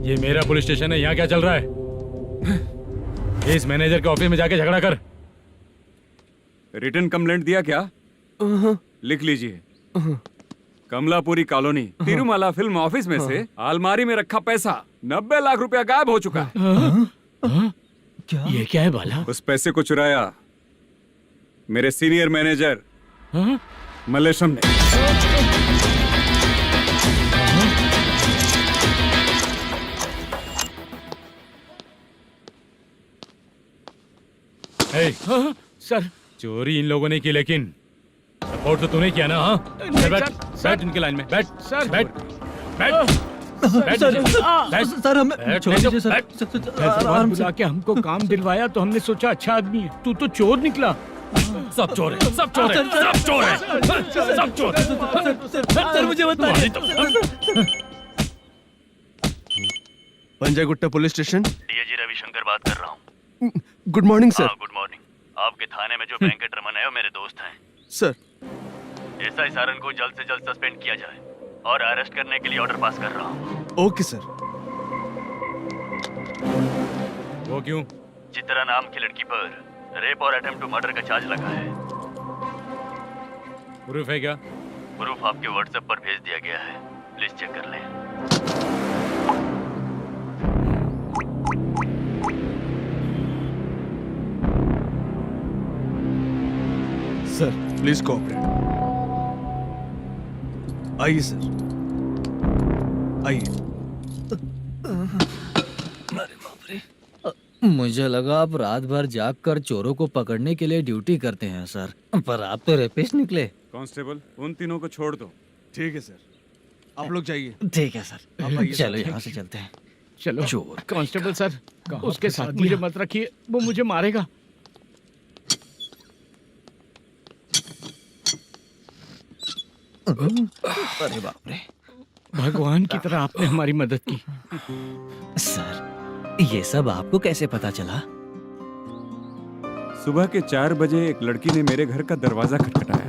S3: ये मेरा पुलिस स्टेशन है, यहाँ क्या चल रहा है? इस मैनेजर के ऑफिस में जाके झगड़ा कर।
S4: रिटन कंप्लेंट दिया क्या? लिख लीजिए। Kamalapuri colony, Tirumala film office में से अलमारी में रखा पैसा 90 लाख रुपया गायब हो चुका है।
S2: ये क्या है बाला?
S4: उस पैसे को चुराया मेरे सीनियर मैनेजर मल्लेशम ने।
S3: हे,
S2: सर
S3: चोरी इन लोगों ने की, लेकिन सपोर्ट तो तूने किया ना? हाँ, चल बैठ, बैठ इनके लाइन में, बैठ,
S2: सर
S3: बैठ, बैठ, बैठ, बैठ,
S1: सर हमें
S3: बैठ,
S1: छोड़
S3: नहीं तो
S1: दीजिए सर।
S3: बैठ।
S2: हैदराबाद बुला के हमको काम दिलवाया तो हमने सोचा अच्छा आदमी है, तू तो चोर निकला।
S3: सब चोर है, सब चोर है, सब चोर है, सब चोर है।
S1: सर मुझे बताइए।
S9: Panjagutta police station.
S10: DIG Ravishankar बात कर रहा हूँ।
S9: Good morning sir.
S10: Good morning. आपके थाने में जो वेंकट रमन है वो मेरे दोस्त हैं।
S9: सर
S10: एसआई सारन को जल्द से जल्द सस्पेंड किया जाए और अरेस्ट करने के लिए ऑर्डर पास कर रहा हूँ।
S9: Okay sir.
S3: वो क्यों?
S10: चित्रा नाम की लड़की पर रेप और अटेम्प्ट टू मर्डर का चार्ज लगा है।
S3: प्रूफ है क्या?
S10: प्रूफ आपके व्हाट्सएप पर भेज दिया गया है, प्लीज चेक कर लें।
S9: Sir please cooperate. आइए सर, आइए।
S1: मुझे लगा आप रात भर जाग कर चोरों को पकड़ने के लिए ड्यूटी करते हैं सर, पर आप तो रेपिस्ट निकले।
S4: कांस्टेबल, उन तीनों को छोड़ दो।
S9: ठीक है सर, आप लोग जाइए।
S1: ठीक है सर,
S9: आप आइए
S1: चलो
S9: सर।
S1: यहाँ से चलते हैं।
S2: चलो
S1: चोर
S2: कांस्टेबल सर, उसके साथ मुझे मत रखिए, वो मुझे मारेगा।
S1: अरे बाप रे,
S2: भगवान की तरह आपने हमारी मदद की।
S1: सर ये सब आपको कैसे पता चला?
S4: सुबह के 4 बजे एक लड़की ने मेरे घर का दरवाजा खटखटाया।